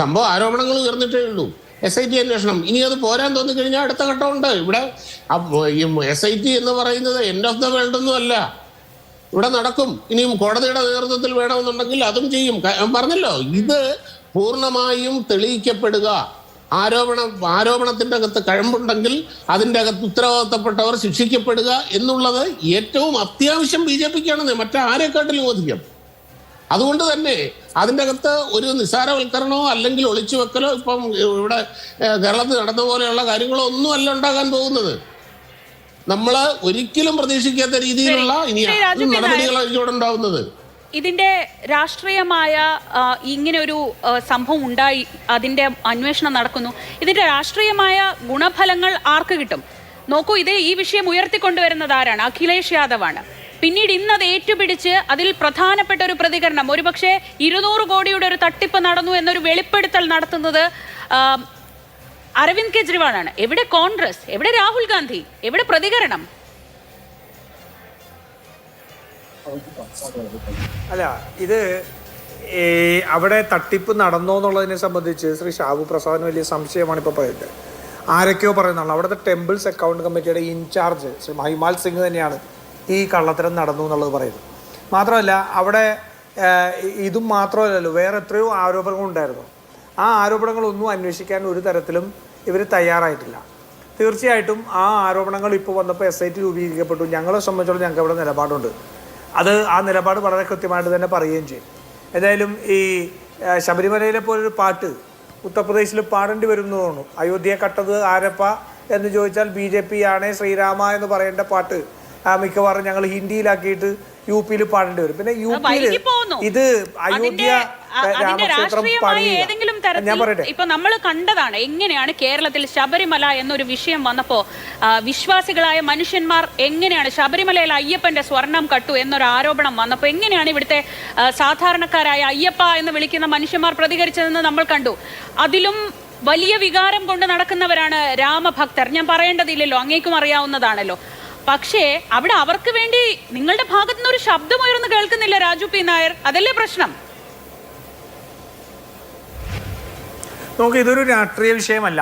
സംഭവ ആരോപണങ്ങൾ ഉയർന്നിട്ടേ ഉള്ളൂ. SIT അന്വേഷണം ഇനി അത് പോരാൻ തോന്നിക്കഴിഞ്ഞാൽ അടുത്ത ഘട്ടമുണ്ട്. ഇവിടെ SIT എന്ന് പറയുന്നത് എൻഡ് ഓഫ് ദ വേൾഡ് ഒന്നും അല്ല, ഇവിടെ നടക്കും. ഇനിയും കോടതിയുടെ നേതൃത്വത്തിൽ വേണമെന്നുണ്ടെങ്കിൽ അതും ചെയ്യും. പറഞ്ഞല്ലോ, ഇത് പൂർണ്ണമായും തെളിയിക്കപ്പെടുക. ആരോപണത്തിൻ്റെ അകത്ത് കഴമ്പുണ്ടെങ്കിൽ അതിൻ്റെ അകത്ത് ഉത്തരവാദിത്തപ്പെട്ടവർ ശിക്ഷിക്കപ്പെടുക എന്നുള്ളത് ഏറ്റവും അത്യാവശ്യം BJPക്കാണെന്ന് മറ്റാരെക്കാട്ടിലും അധികം. അതുകൊണ്ട് തന്നെ അതിൻ്റെ അകത്ത് ഒരു നിസ്സാരവൽക്കരണമോ അല്ലെങ്കിൽ ഒളിച്ചു വെക്കലോ ഇപ്പം ഇവിടെ കേരളത്തിൽ നടന്ന പോലെയുള്ള കാര്യങ്ങളോ ഒന്നും അല്ല ഉണ്ടാകാൻ പോകുന്നത്. നമ്മൾ ഒരിക്കലും പ്രതീക്ഷിക്കാത്ത രീതിയിലുള്ള ഇനി നടപടികളായിരിക്കും ഇവിടെ ഉണ്ടാവുന്നത്. ഇതിന്റെ രാഷ്ട്രീയമായ ഇങ്ങനെ ഒരു സംഭവം ഉണ്ടായി, അതിന്റെ അന്വേഷണം നടക്കുന്നു. ഇതിന്റെ രാഷ്ട്രീയമായ ഗുണഫലങ്ങൾ ആർക്ക് കിട്ടും? നോക്കൂ, ഈ വിഷയം ഉയർത്തിക്കൊണ്ടുവരുന്നത് ആരാണ്? അഖിലേഷ് യാദവാണ്. പിന്നീട് ഇന്നത് ഏറ്റുപിടിച്ച് അതിൽ പ്രധാനപ്പെട്ട ഒരു പ്രതികരണം, ഒരുപക്ഷെ 200 കോടിയുടെ ഒരു തട്ടിപ്പ് നടന്നു എന്നൊരു വെളിപ്പെടുത്തൽ നടത്തുന്നത് അരവിന്ദ് കെജ്രിവാളാണ്. എവിടെ കോൺഗ്രസ്? എവിടെ രാഹുൽ ഗാന്ധി? എവിടെ പ്രതികരണം? അല്ല, ഇത് അവിടെ തട്ടിപ്പ് നടന്നോ എന്നുള്ളതിനെ സംബന്ധിച്ച് ശ്രീ ഷാബു പ്രസാദിന് വലിയ സംശയമാണ് ഇപ്പോൾ പറയുന്നത്. ആരൊക്കെയോ പറയുന്നതാണ്. അവിടുത്തെ ടെമ്പിൾസ് അക്കൗണ്ട് കമ്മിറ്റിയുടെ ഇൻചാർജ് ശ്രീ മഹിമാൽ സിംഗ് തന്നെയാണ് ഈ കള്ളത്തരം നടന്നു എന്നുള്ളത് പറയുന്നത്. മാത്രമല്ല, അവിടെ ഇതും മാത്രമല്ലല്ലോ, വേറെ എത്രയോ ആരോപണങ്ങളുണ്ടായിരുന്നു. ആ ആരോപണങ്ങളൊന്നും അന്വേഷിക്കാൻ ഒരു തരത്തിലും ഇവർ തയ്യാറായിട്ടില്ല. തീർച്ചയായിട്ടും ആ ആരോപണങ്ങൾ ഇപ്പോൾ വന്നപ്പോൾ SIT രൂപീകരിക്കപ്പെട്ടു. ഞങ്ങളെ സംബന്ധിച്ചോളം ഞങ്ങൾക്ക് ഇവിടെ നിലപാടുണ്ട്. ആ നിലപാട് വളരെ കൃത്യമായിട്ട് തന്നെ പറയുകയും ചെയ്യും. ഏതായാലും ഈ ശബരിമലയിലെ പോലൊരു പാട്ട് ഉത്തർപ്രദേശിൽ പാടേണ്ടി വരും എന്ന് തോന്നുന്നു. അയോധ്യ കട്ടത് ആരപ്പ എന്ന് ചോദിച്ചാൽ BJP ആണേ ശ്രീരാമ എന്ന് പറയേണ്ട പാട്ട് മിക്കവാറും ഞങ്ങൾ ഹിന്ദിയിലാക്കിയിട്ട് UP-യിൽ പാടേണ്ടി വരും. പിന്നെ UP-യിൽ ഇത് അയോധ്യ രാമക്ഷേത്രം പണിയുക തരത്തിൽ ഇപ്പൊ നമ്മൾ കണ്ടതാണ് എങ്ങനെയാണ് കേരളത്തിൽ ശബരിമല എന്നൊരു വിഷയം വന്നപ്പോ വിശ്വാസികളായ മനുഷ്യന്മാർ എങ്ങനെയാണ് ശബരിമലയിൽ അയ്യപ്പന്റെ സ്വർണം കട്ടു എന്നൊരു ആരോപണം വന്നപ്പോ എങ്ങനെയാണ് ഇവിടുത്തെ സാധാരണക്കാരായ അയ്യപ്പ എന്ന് വിളിക്കുന്ന മനുഷ്യന്മാർ പ്രതികരിച്ചതെന്ന് നമ്മൾ കണ്ടു. അതിലും വലിയ വികാരം കൊണ്ട് നടക്കുന്നവരാണ് രാമഭക്തർ. ഞാൻ പറയേണ്ടതില്ലല്ലോ, അങ്ങേക്കും അറിയാവുന്നതാണല്ലോ. പക്ഷേ അവിടെ അവർക്ക് വേണ്ടി നിങ്ങളുടെ ഭാഗത്തു നിന്ന് ഒരു ശബ്ദം ഉയർന്നു കേൾക്കുന്നില്ല രാജു പി നായർ. അതല്ലേ പ്രശ്നം? നമുക്ക് ഇതൊരു രാഷ്ട്രീയ വിഷയമല്ല,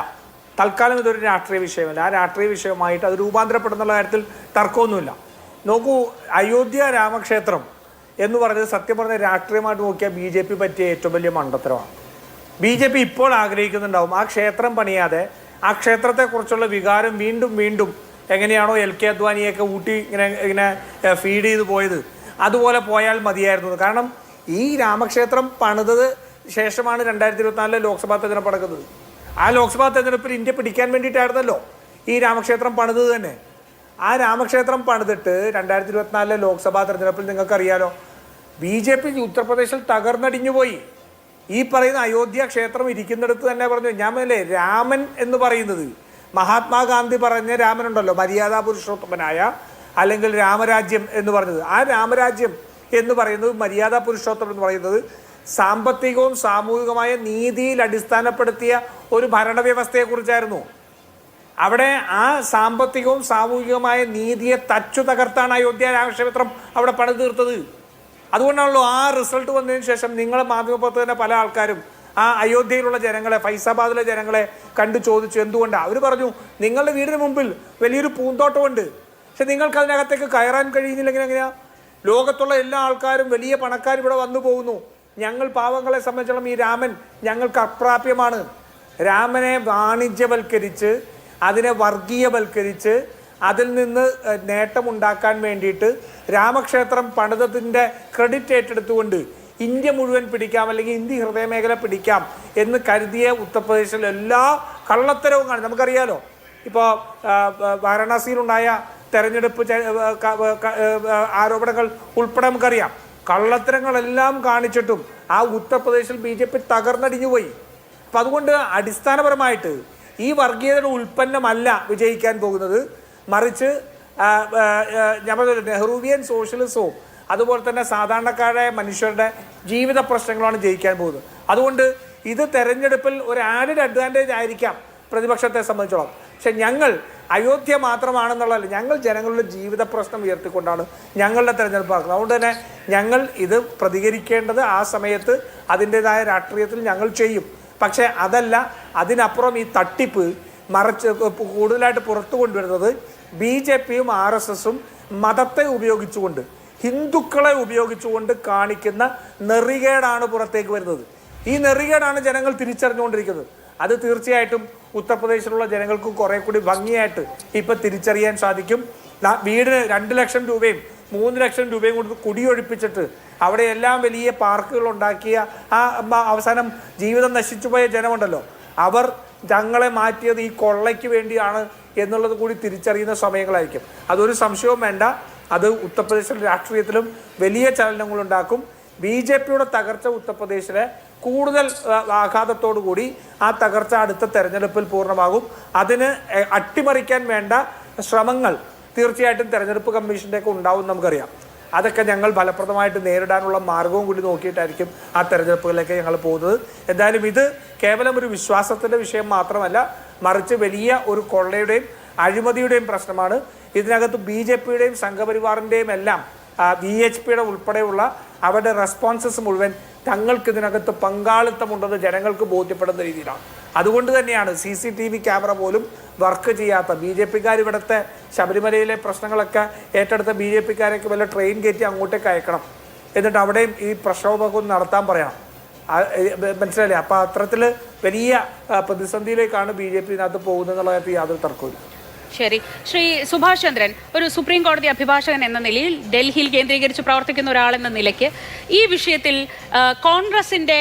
തൽക്കാലം ഇതൊരു രാഷ്ട്രീയ വിഷയമല്ല. ആ രാഷ്ട്രീയ വിഷയമായിട്ട് അത് രൂപാന്തരപ്പെടുന്നുള്ള കാര്യത്തിൽ തർക്കമൊന്നുമില്ല. നോക്കൂ, അയോധ്യ രാമക്ഷേത്രം എന്ന് പറഞ്ഞത് സത്യം പറഞ്ഞ രാഷ്ട്രീയമായിട്ട് നോക്കിയാൽ BJP പറ്റിയ ഏറ്റവും വലിയ മണ്ടത്തരമാണ്. BJP ഇപ്പോൾ ആഗ്രഹിക്കുന്നുണ്ടാവും ആ ക്ഷേത്രം പണിയാതെ ആ ക്ഷേത്രത്തെക്കുറിച്ചുള്ള വികാരം വീണ്ടും വീണ്ടും എങ്ങനെയാണോ LK അദ്വാനിയൊക്കെ ഊട്ടി ഇങ്ങനെ ഫീഡ് ചെയ്ത് പോയത് അതുപോലെ പോയാൽ മതിയായിരുന്നു. കാരണം ഈ രാമക്ഷേത്രം പണിതത് ശേഷമാണ് 2024 ലോക്സഭാ തെരഞ്ഞെടുപ്പ് നടക്കുന്നത്. ആ ലോക്സഭാ തെരഞ്ഞെടുപ്പിൽ ഇന്ത്യ പിടിക്കാൻ വേണ്ടിയിട്ടായിരുന്നല്ലോ ഈ രാമക്ഷേത്രം പണിതത് തന്നെ. ആ രാമക്ഷേത്രം പണിതിട്ട് 2024 ലോക്സഭാ തെരഞ്ഞെടുപ്പിൽ നിങ്ങൾക്കറിയാലോ BJP ഉത്തർപ്രദേശിൽ തകർന്നടിഞ്ഞു പോയി. ഈ പറയുന്ന അയോധ്യ ക്ഷേത്രം ഇരിക്കുന്നിടത്ത് തന്നെ പറഞ്ഞു, ഞാൻ അല്ലേ രാമൻ എന്ന് പറയുന്നത് മഹാത്മാഗാന്ധി പറഞ്ഞ രാമനുണ്ടല്ലോ, മര്യാദാ പുരുഷോത്തമനായ അല്ലെങ്കിൽ രാമരാജ്യം എന്ന് പറഞ്ഞത്. ആ രാമരാജ്യം എന്ന് പറയുന്നത്, മര്യാദാ പുരുഷോത്തമൻ എന്ന് പറയുന്നത് സാമ്പത്തികവും സാമൂഹികമായ നീതിയിൽ അടിസ്ഥാനപ്പെടുത്തിയ ഒരു ഭരണവ്യവസ്ഥയെക്കുറിച്ചായിരുന്നു. അവിടെ ആ സാമ്പത്തികവും സാമൂഹികമായ നീതിയെ തച്ചു തകർത്താണ് അയോധ്യ രാമക്ഷേത്രം അവിടെ പണിത് തീർത്തത്. അതുകൊണ്ടാണല്ലോ ആ റിസൾട്ട് വന്നതിന് ശേഷം നിങ്ങളെ മാധ്യമപ്രവർത്തകർ തന്നെ പല ആൾക്കാരും ആ അയോധ്യയിലുള്ള ജനങ്ങളെ, ഫൈസാബാദിലെ ജനങ്ങളെ കണ്ടു ചോദിച്ചു എന്തുകൊണ്ടാണ്. അവർ പറഞ്ഞു, നിങ്ങളുടെ വീടിന് മുമ്പിൽ വലിയൊരു പൂന്തോട്ടമുണ്ട്, പക്ഷെ നിങ്ങൾക്ക് അതിനകത്തേക്ക് കയറാൻ കഴിയുന്നില്ലെങ്കിൽ എങ്ങനെയാ? ലോകത്തുള്ള എല്ലാ ആൾക്കാരും വലിയ പണക്കാരും ഇവിടെ വന്നു പോകുന്നു, ഞങ്ങൾ പാവങ്ങളെ സംബന്ധിച്ചിടത്തോളം ഈ രാമൻ ഞങ്ങൾക്ക് അപ്രാപ്യമാണ്. രാമനെ വാണിജ്യവൽക്കരിച്ച് അതിനെ വർഗീയവൽക്കരിച്ച് അതിൽ നിന്ന് നേട്ടമുണ്ടാക്കാൻ വേണ്ടിയിട്ട് രാമക്ഷേത്രം പണിതത്തിൻ്റെ ക്രെഡിറ്റ് ഏറ്റെടുത്തുകൊണ്ട് ഇന്ത്യ മുഴുവൻ പിടിക്കാം അല്ലെങ്കിൽ ഇന്ത്യ ഹൃദയമേഖല പിടിക്കാം എന്ന് കരുതിയ ഉത്തർപ്രദേശിൽ എല്ലാ കള്ളത്തരവും കാണും. നമുക്കറിയാലോ, ഇപ്പോൾ വാരണാസിയിലുണ്ടായ തെരഞ്ഞെടുപ്പ് ആരോപണങ്ങൾ ഉൾപ്പെടെ നമുക്കറിയാം. കള്ളത്തരങ്ങളെല്ലാം കാണിച്ചിട്ടും ആ ഉത്തർപ്രദേശിൽ BJP തകർന്നടിഞ്ഞു പോയി. അപ്പം അതുകൊണ്ട് അടിസ്ഥാനപരമായിട്ട് ഈ വർഗീയതയുടെ ഉൽപ്പന്നമല്ല വിജയിക്കാൻ പോകുന്നത്, മറിച്ച് ഞാൻ പറഞ്ഞ നെഹ്റുവിയൻ സോഷ്യലിസവും അതുപോലെ തന്നെ സാധാരണക്കാരായ മനുഷ്യരുടെ ജീവിത പ്രശ്നങ്ങളാണ് ജയിക്കാൻ പോകുന്നത്. അതുകൊണ്ട് ഇത് തെരഞ്ഞെടുപ്പിൽ ഒരു ആഡഡ് അഡ്വാൻറ്റേജ് ആയിരിക്കാം പ്രതിപക്ഷത്തെ സംബന്ധിച്ചോളം. പക്ഷെ ഞങ്ങൾ അയോധ്യ മാത്രമാണെന്നുള്ളതല്ല, ഞങ്ങൾ ജനങ്ങളുടെ ജീവിത പ്രശ്നം ഉയർത്തിക്കൊണ്ടാണ് ഞങ്ങളുടെ തെരഞ്ഞെടുപ്പ് നടക്കുന്നത്. അതുകൊണ്ട് തന്നെ ഞങ്ങൾ ഇത് പ്രതികരിക്കേണ്ടത് ആ സമയത്ത് അതിൻ്റെതായ രാഷ്ട്രീയത്തിൽ ഞങ്ങൾ ചെയ്യും. പക്ഷേ അതല്ല, അതിനപ്പുറം ഈ തട്ടിപ്പ് മറച്ച് കൂടുതലായിട്ട് പുറത്തു കൊണ്ടുവരുന്നത് BJPയും RSSും മതത്തെ ഉപയോഗിച്ചുകൊണ്ട്, ഹിന്ദുക്കളെ ഉപയോഗിച്ചുകൊണ്ട് കാണിക്കുന്ന നെറികേടാണ് പുറത്തേക്ക് വരുന്നത്. ഈ നെറികേടാണ് ജനങ്ങൾ തിരിച്ചറിഞ്ഞുകൊണ്ടിരിക്കുന്നത്. അത് തീർച്ചയായിട്ടും ഉത്തർപ്രദേശിലുള്ള ജനങ്ങൾക്ക് കുറെ കൂടി ഭംഗിയായിട്ട് ഇപ്പം തിരിച്ചറിയാൻ സാധിക്കും. വീടിന് 2 ലക്ഷം രൂപയും 3 ലക്ഷം രൂപയും കൊടുത്ത് കുടിയൊഴിപ്പിച്ചിട്ട് അവിടെ എല്ലാം വലിയ പാർക്കുകൾ ഉണ്ടാക്കിയ ആ അവസാനം ജീവിതം നശിച്ചുപോയ ജനമുണ്ടല്ലോ, അവർ ഞങ്ങളെ മാറ്റിയത് ഈ കൊള്ളയ്ക്ക് വേണ്ടിയാണ് എന്നുള്ളത് കൂടി തിരിച്ചറിയുന്ന സമയങ്ങളായിരിക്കും. അതൊരു സംശയവും വേണ്ട. അത് ഉത്തർപ്രദേശിലെ രാഷ്ട്രീയത്തിലും വലിയ ചലനങ്ങളുണ്ടാക്കും. BJPയുടെ തകർച്ച ഉത്തർപ്രദേശിലെ കൂടുതൽ ആഘാതത്തോടു കൂടി ആ തകർച്ച അടുത്ത തെരഞ്ഞെടുപ്പിൽ പൂർണ്ണമാകും. അതിന് അട്ടിമറിക്കാൻ വേണ്ട ശ്രമങ്ങൾ തീർച്ചയായിട്ടും തെരഞ്ഞെടുപ്പ് കമ്മീഷൻ്റെയൊക്കെ ഉണ്ടാവും നമുക്കറിയാം. അതൊക്കെ ഞങ്ങൾ ഫലപ്രദമായിട്ട് നേരിടാനുള്ള മാർഗവും കൂടി നോക്കിയിട്ടായിരിക്കും ആ തെരഞ്ഞെടുപ്പുകളിലേക്ക് ഞങ്ങൾ പോകുന്നത്. എന്തായാലും ഇത് കേവലം ഒരു വിശ്വാസത്തിൻ്റെ വിഷയം മാത്രമല്ല, മറിച്ച് വലിയ ഒരു കൊള്ളയുടെയും അഴിമതിയുടെയും പ്രശ്നമാണ്. ഇതിനകത്ത് BJPയുടെയും സംഘപരിവാറിൻ്റെയും എല്ലാം VHPയുടെ ഉൾപ്പെടെയുള്ള അവരുടെ റെസ്പോൺസസ് മുഴുവൻ തങ്ങൾക്ക് ഇതിനകത്ത് പങ്കാളിത്തമുണ്ടെന്ന് ജനങ്ങൾക്ക് ബോധ്യപ്പെടുന്ന രീതിയിലാണ്. അതുകൊണ്ട് തന്നെയാണ് CCTV ക്യാമറ പോലും വർക്ക് ചെയ്യാത്ത BJPക്കാർ ഇവിടുത്തെ ശബരിമലയിലെ പ്രശ്നങ്ങളൊക്കെ ഏറ്റെടുത്ത BJPക്കാരൊക്കെ വല്ല ട്രെയിൻ കയറ്റി അങ്ങോട്ടേക്ക് അയക്കണം, എന്നിട്ട് അവിടെയും ഈ പ്രക്ഷോഭമൊക്കെ ഒന്ന് നടത്താൻ പറയണം. മനസ്സിലായില്ലേ? അപ്പോൾ അത്തരത്തിൽ വലിയ പ്രതിസന്ധിയിലേക്കാണ് BJP ഇതിനകത്ത് പോകുന്നത് എന്നുള്ള കാര്യത്തിൽ യാതൊരു തർക്കവും. ശരി, ശ്രീ സുഭാഷ് ചന്ദ്രൻ, ഒരു സുപ്രീം കോടതി അഭിഭാഷകൻ എന്ന നിലയിൽ ഡൽഹിയിൽ കേന്ദ്രീകരിച്ച് പ്രവർത്തിക്കുന്ന ഒരാളെന്ന നിലയ്ക്ക് ഈ വിഷയത്തിൽ കോൺഗ്രസിന്റെ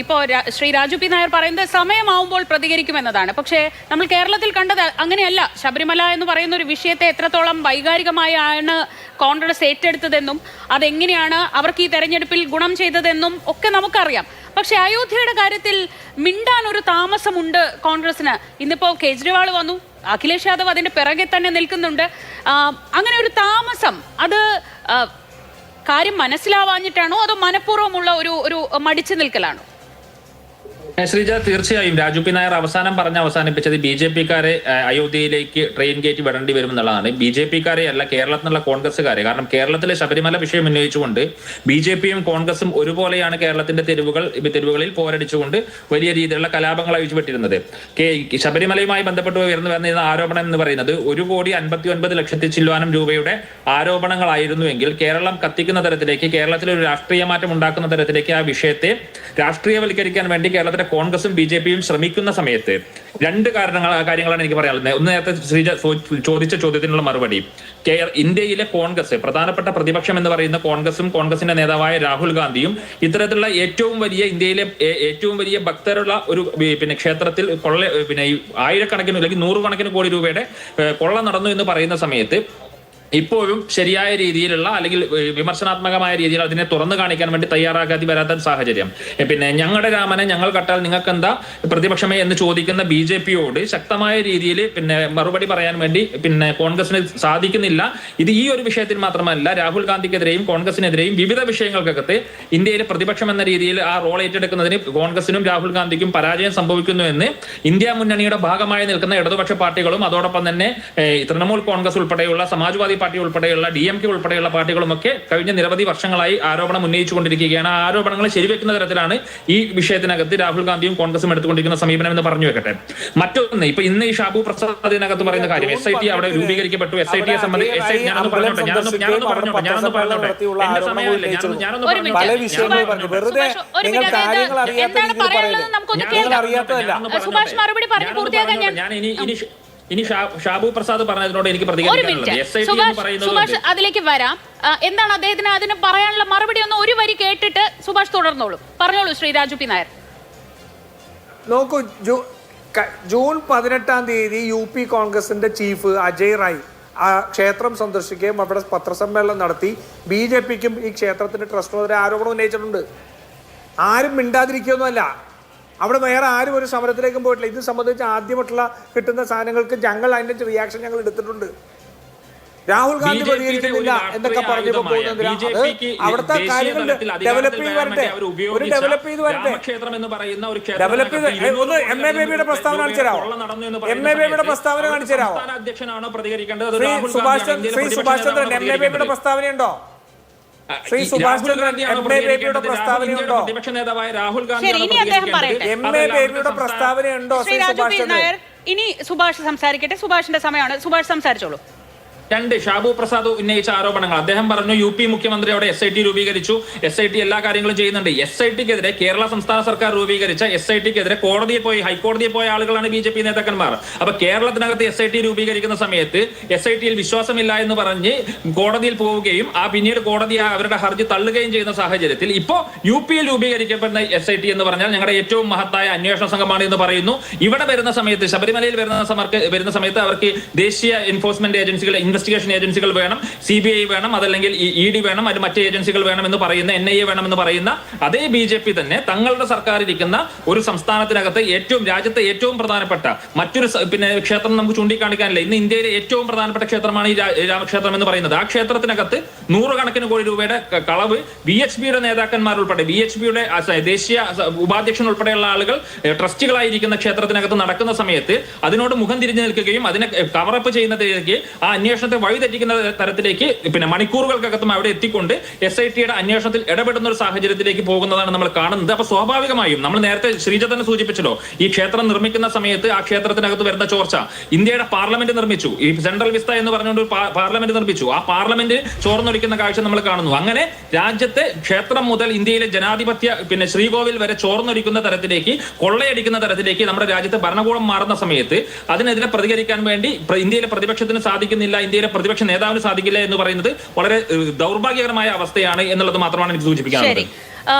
ഇപ്പോൾ ശ്രീ രാജു പി നായർ പറയുന്നത് സമയമാവുമ്പോൾ പ്രതികരിക്കുമെന്നതാണ്. പക്ഷേ നമ്മൾ കേരളത്തിൽ കണ്ടത് അങ്ങനെയല്ല. ശബരിമല എന്ന് പറയുന്ന ഒരു വിഷയത്തെ എത്രത്തോളം വൈകാരികമായാണ് കോൺഗ്രസ് ഏറ്റെടുത്തതെന്നും അതെങ്ങനെയാണ് അവർക്ക് ഈ തെരഞ്ഞെടുപ്പിൽ ഗുണം ചെയ്തതെന്നും ഒക്കെ നമുക്കറിയാം. പക്ഷെ അയോധ്യയുടെ കാര്യത്തിൽ മിണ്ടാൻ ഒരു താമസമുണ്ട് കോൺഗ്രസിന്. ഇന്നിപ്പോ കേജ്രിവാൾ വന്നു, അഖിലേഷ് യാദവ് അതിന്റെ പിറകെ തന്നെ നിൽക്കുന്നുണ്ട്. അങ്ങനെ ഒരു താമസം അത് കാര്യം മനസ്സിലാവാഞ്ഞിട്ടാണോ അതോ മനഃപൂർവ്വമുള്ള ഒരു മടിച്ചു നിൽക്കലാണോ? ശ്രീജ, തീർച്ചയായും രാജു പി നായർ അവസാനിപ്പിച്ചത് BJP-ക്കാരെ അയോധ്യയിലേക്ക് ട്രെയിൻ കയറ്റി വിടേണ്ടി വരും എന്നുള്ളതാണ്. BJP-ക്കാരെ അല്ല, കേരളത്തിലുള്ള കോൺഗ്രസ്സുകാരെ. കാരണം കേരളത്തിലെ ശബരിമല വിഷയം ഉന്നയിച്ചുകൊണ്ട് BJP-യും കോൺഗ്രസും ഒരുപോലെയാണ് കേരളത്തിന്റെ തെരുവുകളിൽ പോരടിച്ചുകൊണ്ട് വലിയ രീതിയിലുള്ള കലാപങ്ങൾ അഴിച്ചുവിട്ടിരുന്നത്. ശബരിമലയുമായി ബന്ധപ്പെട്ട് വരുന്ന ആരോപണം എന്ന് പറയുന്നത് 1,59,00,000 ചില്ലുവാനം രൂപയുടെ ആരോപണങ്ങളായിരുന്നുവെങ്കിൽ കേരളം കത്തിക്കുന്ന തരത്തിലേക്ക്, കേരളത്തിൽ ഒരു രാഷ്ട്രീയ മാറ്റം ഉണ്ടാക്കുന്ന തരത്തിലേക്ക് ആ വിഷയത്തെ രാഷ്ട്രീയവൽക്കരിക്കാൻ വേണ്ടി കേരളത്തിലെ കോൺഗ്രസും BJP-യും ശ്രമിക്കുന്ന സമയത്ത് രണ്ട് കാര്യങ്ങളാണ് എനിക്ക് പറയാനുള്ളത്. ഒന്ന്, നേരത്തെ ശ്രീജ ചോദിച്ച ചോദ്യത്തിനുള്ള മറുപടി. ഇന്ത്യയിലെ കോൺഗ്രസ്, പ്രധാനപ്പെട്ട പ്രതിപക്ഷം എന്ന് പറയുന്ന കോൺഗ്രസും കോൺഗ്രസിന്റെ നേതാവായ രാഹുൽ ഗാന്ധിയും ഇത്തരത്തിലുള്ള ഇന്ത്യയിലെ ഏറ്റവും വലിയ ഭക്തരുള്ള ഒരു ക്ഷേത്രത്തിൽ ആയിരക്കണക്കിന് അല്ലെങ്കിൽ 100 കണക്കിന് കോടി രൂപയുടെ കൊള്ള നടന്നു എന്ന് പറയുന്ന സമയത്ത് ഇപ്പോഴും ശരിയായ രീതിയിലുള്ള അല്ലെങ്കിൽ വിമർശനാത്മകമായ രീതിയിൽ അതിനെ തുറന്നു കാണിക്കാൻ വേണ്ടി തയ്യാറാകാതെ വരാത്ത സാഹചര്യം. ഞങ്ങളുടെ രാമനെ ഞങ്ങൾ കട്ടാൽ നിങ്ങൾക്ക് എന്താ പ്രതിപക്ഷമേ എന്ന് ചോദിക്കുന്ന BJP-യോട് ശക്തമായ രീതിയിൽ മറുപടി പറയാൻ വേണ്ടി കോൺഗ്രസിന് സാധിക്കുന്നില്ല. ഇത് ഈ ഒരു വിഷയത്തിൽ മാത്രമല്ല, രാഹുൽ ഗാന്ധിക്കെതിരെയും കോൺഗ്രസിനെതിരെയും വിവിധ വിഷയങ്ങൾക്കകത്ത് ഇന്ത്യയിലെ പ്രതിപക്ഷം എന്ന രീതിയിൽ ആ റോൾ ഏറ്റെടുക്കുന്നതിന് കോൺഗ്രസിനും രാഹുൽ ഗാന്ധിക്കും പരാജയം സംഭവിക്കുന്നു എന്ന് ഇന്ത്യ മുന്നണിയുടെ ഭാഗമായി നിൽക്കുന്ന ഇടതുപക്ഷ പാർട്ടികളും അതോടൊപ്പം തന്നെ തൃണമൂൽ കോൺഗ്രസ് ഉൾപ്പെടെയുള്ള സമാജ്വാദി പാർട്ടി ഉൾപ്പെടെയുള്ള DMK ഉൾപ്പെടെയുള്ള പാർട്ടികളുമൊക്കെ കഴിഞ്ഞ നിരവധി വർഷങ്ങളായി ആരോപണം ഉന്നയിച്ചുകൊണ്ടിരിക്കുകയാണ്. ആ ആരോപണങ്ങൾ ശരിവെക്കുന്ന തരത്തിലാണ് ഈ വിഷയത്തിനകത്ത് രാഹുൽ ഗാന്ധിയും കോൺഗ്രസും എടുത്തുകൊണ്ടിരിക്കുന്ന സമീപനം എന്ന് പറഞ്ഞു വെക്കട്ടെ. മറ്റൊന്ന്, ഇന്ന് ഈ ഷാബു പ്രസാദ് അതിനകത്ത് പറയുന്ന കാര്യം, SIT അവിടെ രൂപീകരിക്കപ്പെട്ടു. SIT-യെ സംബന്ധിച്ച് ഞാനൊന്ന് പറഞ്ഞോട്ടെ ഇനി ഷാബു പ്രസാദ് പറഞ്ഞതിനോട് എനിക്ക് പ്രതികരിക്കാനുള്ളത് അതിലേക്ക് വരാം. എന്താണ് അദ്ദേഹത്തിന് അതിന് പറയാനുള്ള മറുപടി? ഒന്ന് ഒരു വരി കേട്ടിട്ട് സുഭാഷ് തുടർന്നോളൂ. പറഞ്ഞോളൂ ശ്രീ രാജു പി നായർ. നോക്കൂ, ജൂൺ 18 UP കോൺഗ്രസിന്റെ ചീഫ് അജയ് റായ് ആ ക്ഷേത്രം സന്ദർശിക്കുകയും അവിടെ പത്രസമ്മേളനം നടത്തി BJP-ക്കും ഈ ക്ഷേത്രത്തിന്റെ ട്രസ്റ്റിനെതിരെ ആരോപണം ഉന്നയിച്ചിട്ടുണ്ട്. ആരും മിണ്ടാതിരിക്കുകയൊന്നുമല്ല. അവിടെ വേറെ ആരും ഒരു സമരത്തിലേക്കും പോയിട്ടില്ല. ഇത് സംബന്ധിച്ച് ആദ്യമായിട്ടുള്ള കിട്ടുന്ന സാധനങ്ങൾക്ക് ഞങ്ങൾ അതിന്റെ റിയാക്ഷൻ ഞങ്ങൾ എടുത്തിട്ടുണ്ട്. രാഹുൽ ഗാന്ധി പ്രതികരിക്കുന്നില്ല എന്നൊക്കെ പറഞ്ഞപ്പോൾ പോകുന്നതിനാ അവിടുത്തെ കാര്യങ്ങൾ ഡെവലപ്പ് ചെയ്ത് വരട്ടെ. ഒരു ഡെവലപ്പ് ചെയ്ത് വരട്ടെ. ഡെവലപ്പ് ചെയ്ത് ഒന്ന് MA ബേബിയുടെ പ്രസ്താവന കാണിച്ചു തരാമോ? MA ബേബിയുടെ പ്രസ്താവന കാണിച്ചു തരാമോ? ശ്രീ സുഭാഷ് ചന്ദ്രൻ MA ബേബിയുടെ പ്രസ്താവനയുണ്ടോ? ശ്രീ സുഭാഷ് ചന്ദ്രൻ MA ബേബിയുടെ പ്രസ്താവനയുണ്ടോ? പ്രതിപക്ഷ നേതാവായ രാഹുൽ ഗാന്ധി MA ബേബിയുടെ പ്രസ്താവനയുണ്ടോ? ശ്രീ സുഭാഷ് ചന്ദ്രൻ, ഇനി സുഭാഷ് സംസാരിക്കട്ടെ. സുഭാഷിന്റെ സമയമാണ്. സുഭാഷ് സംസാരിച്ചോളൂ. രണ്ട്, ഷാബു പ്രസാദ് ഉന്നയിച്ച ആരോപണങ്ങൾ. അദ്ദേഹം പറഞ്ഞു UP മുഖ്യമന്ത്രി അവിടെ SIT രൂപീകരിച്ചു, SIT എല്ലാ കാര്യങ്ങളും ചെയ്യുന്നുണ്ട്. SIT-ക്കെതിരെ കേരള സംസ്ഥാന സർക്കാർ രൂപീകരിച്ച SIT-ക്കെതിരെ ഹൈക്കോടതിയിൽ പോയ ആളുകളാണ് BJP നേതാക്കന്മാർ. അപ്പൊ കേരളത്തിനകത്ത് SIT രൂപീകരിക്കുന്ന സമയത്ത് SIT-യിൽ വിശ്വാസമില്ല എന്ന് പറഞ്ഞ് കോടതിയിൽ പോവുകയും പിന്നീട് കോടതി അവരുടെ ഹർജി തള്ളുകയും ചെയ്യുന്ന സാഹചര്യത്തിൽ ഇപ്പോ UP-യിൽ രൂപീകരിക്കപ്പെടുന്ന SIT എന്ന് പറഞ്ഞാൽ ഞങ്ങളുടെ ഏറ്റവും മഹത്തായ അന്വേഷണ സംഘമാണ് എന്ന് പറയുന്നു. ഇവിടെ വരുന്ന സമയത്ത്, ശബരിമലയിൽ വരുന്ന സമയത്ത് അവർക്ക് ദേശീയ എൻഫോഴ്സ്മെന്റ് ഏജൻസികൾ, ഇൻവെസ്റ്റിഗേഷൻ ഏജൻസികൾ വേണം, CBI വേണം, അതല്ലെങ്കിൽ ED വേണം, അത് മറ്റ് ഏജൻസികൾ വേണം എന്ന് പറയുന്ന, NIA വേണം എന്ന് പറയുന്ന അതേ BJP തന്നെ തങ്ങളുടെ സർക്കാർ ഇരിക്കുന്ന ഒരു സംസ്ഥാനത്തിനകത്ത് രാജ്യത്തെ ഏറ്റവും പ്രധാനപ്പെട്ട മറ്റൊരു ക്ഷേത്രം നമുക്ക് ചൂണ്ടിക്കാണിക്കാനില്ല. ഇന്ന് ഇന്ത്യയിലെ ഏറ്റവും പ്രധാനപ്പെട്ട ക്ഷേത്രമാണ് ഈ രാമക്ഷേത്രം എന്ന് പറയുന്നത്. ആ ക്ഷേത്രത്തിനകത്ത് 100 കണക്കിന് കോടി രൂപയുടെ കളവ് BHP-യുടെ നേതാക്കന്മാർ ഉൾപ്പെടെ, BHP-യുടെ ദേശീയ ഉപാധ്യക്ഷൻ ഉൾപ്പെടെയുള്ള ആളുകൾ ട്രസ്റ്റികളായിരിക്കുന്ന ക്ഷേത്രത്തിനകത്ത് നടക്കുന്ന സമയത്ത് അതിനോട് മുഖം തിരിഞ്ഞു നിൽക്കുകയും അതിനെ കവറപ്പ് ചെയ്യുന്നതിലേക്ക് ആ അന്വേഷണ അന്വേഷണത്തെ വഴിതെറ്റിക്കുന്ന തരത്തിലേക്ക് പിന്നെ മണിക്കൂറുകൾക്കകത്തും അവിടെ എത്തിക്കൊണ്ട് SITയുടെ അന്വേഷണത്തിൽ ഇടപെടുന്ന ഒരു സാഹചര്യത്തിലേക്ക് പോകുന്നതാണ് നമ്മൾ കാണുന്നത്. അപ്പൊ സ്വാഭാവികമായും നമ്മൾ നേരത്തെ ശ്രീജ തന്നെ സൂചിപ്പിച്ചല്ലോ, ഈ ക്ഷേത്രം നിർമ്മിക്കുന്ന സമയത്ത് ആ ക്ഷേത്രത്തിനകത്ത് വരുന്ന ചോർച്ച, ഇന്ത്യയുടെ പാർലമെന്റ് നിർമ്മിച്ചു, ഈ സെൻട്രൽ വിസ്ത എന്ന് പറഞ്ഞുകൊണ്ട് ഒരു പാർലമെന്റ് നിർമ്മിച്ചു, ആ പാർലമെന്റ് ചോർന്നൊലിക്കുന്ന കാഴ്ച നമ്മൾ കാണുന്നു. അങ്ങനെ രാജ്യത്തെ ക്ഷേത്രം മുതൽ ഇന്ത്യയിലെ ജനാധിപത്യ പിന്നെ ശ്രീകോവിൽ വരെ ചോർന്നൊലിക്കുന്ന തരത്തിലേക്ക്, കൊള്ളയടിക്കുന്ന തരത്തിലേക്ക് നമ്മുടെ രാജ്യത്തെ ഭരണകൂടം മാറുന്ന സമയത്ത് അതിനെതിരെ പ്രതികരിക്കാൻ വേണ്ടി ഇന്ത്യയിലെ പ്രതിപക്ഷത്തിന് സാധിക്കുന്നില്ല, ഇന്ത്യയിലെ പ്രതിപക്ഷ നേതാവിന് സാധിക്കില്ല എന്ന് പറയുന്നത് വളരെ ദൗർഭാഗ്യകരമായ അവസ്ഥയാണ് എന്നുള്ളത് മാത്രമാണ് എനിക്ക് സൂചിപ്പിക്കാനുള്ളത്.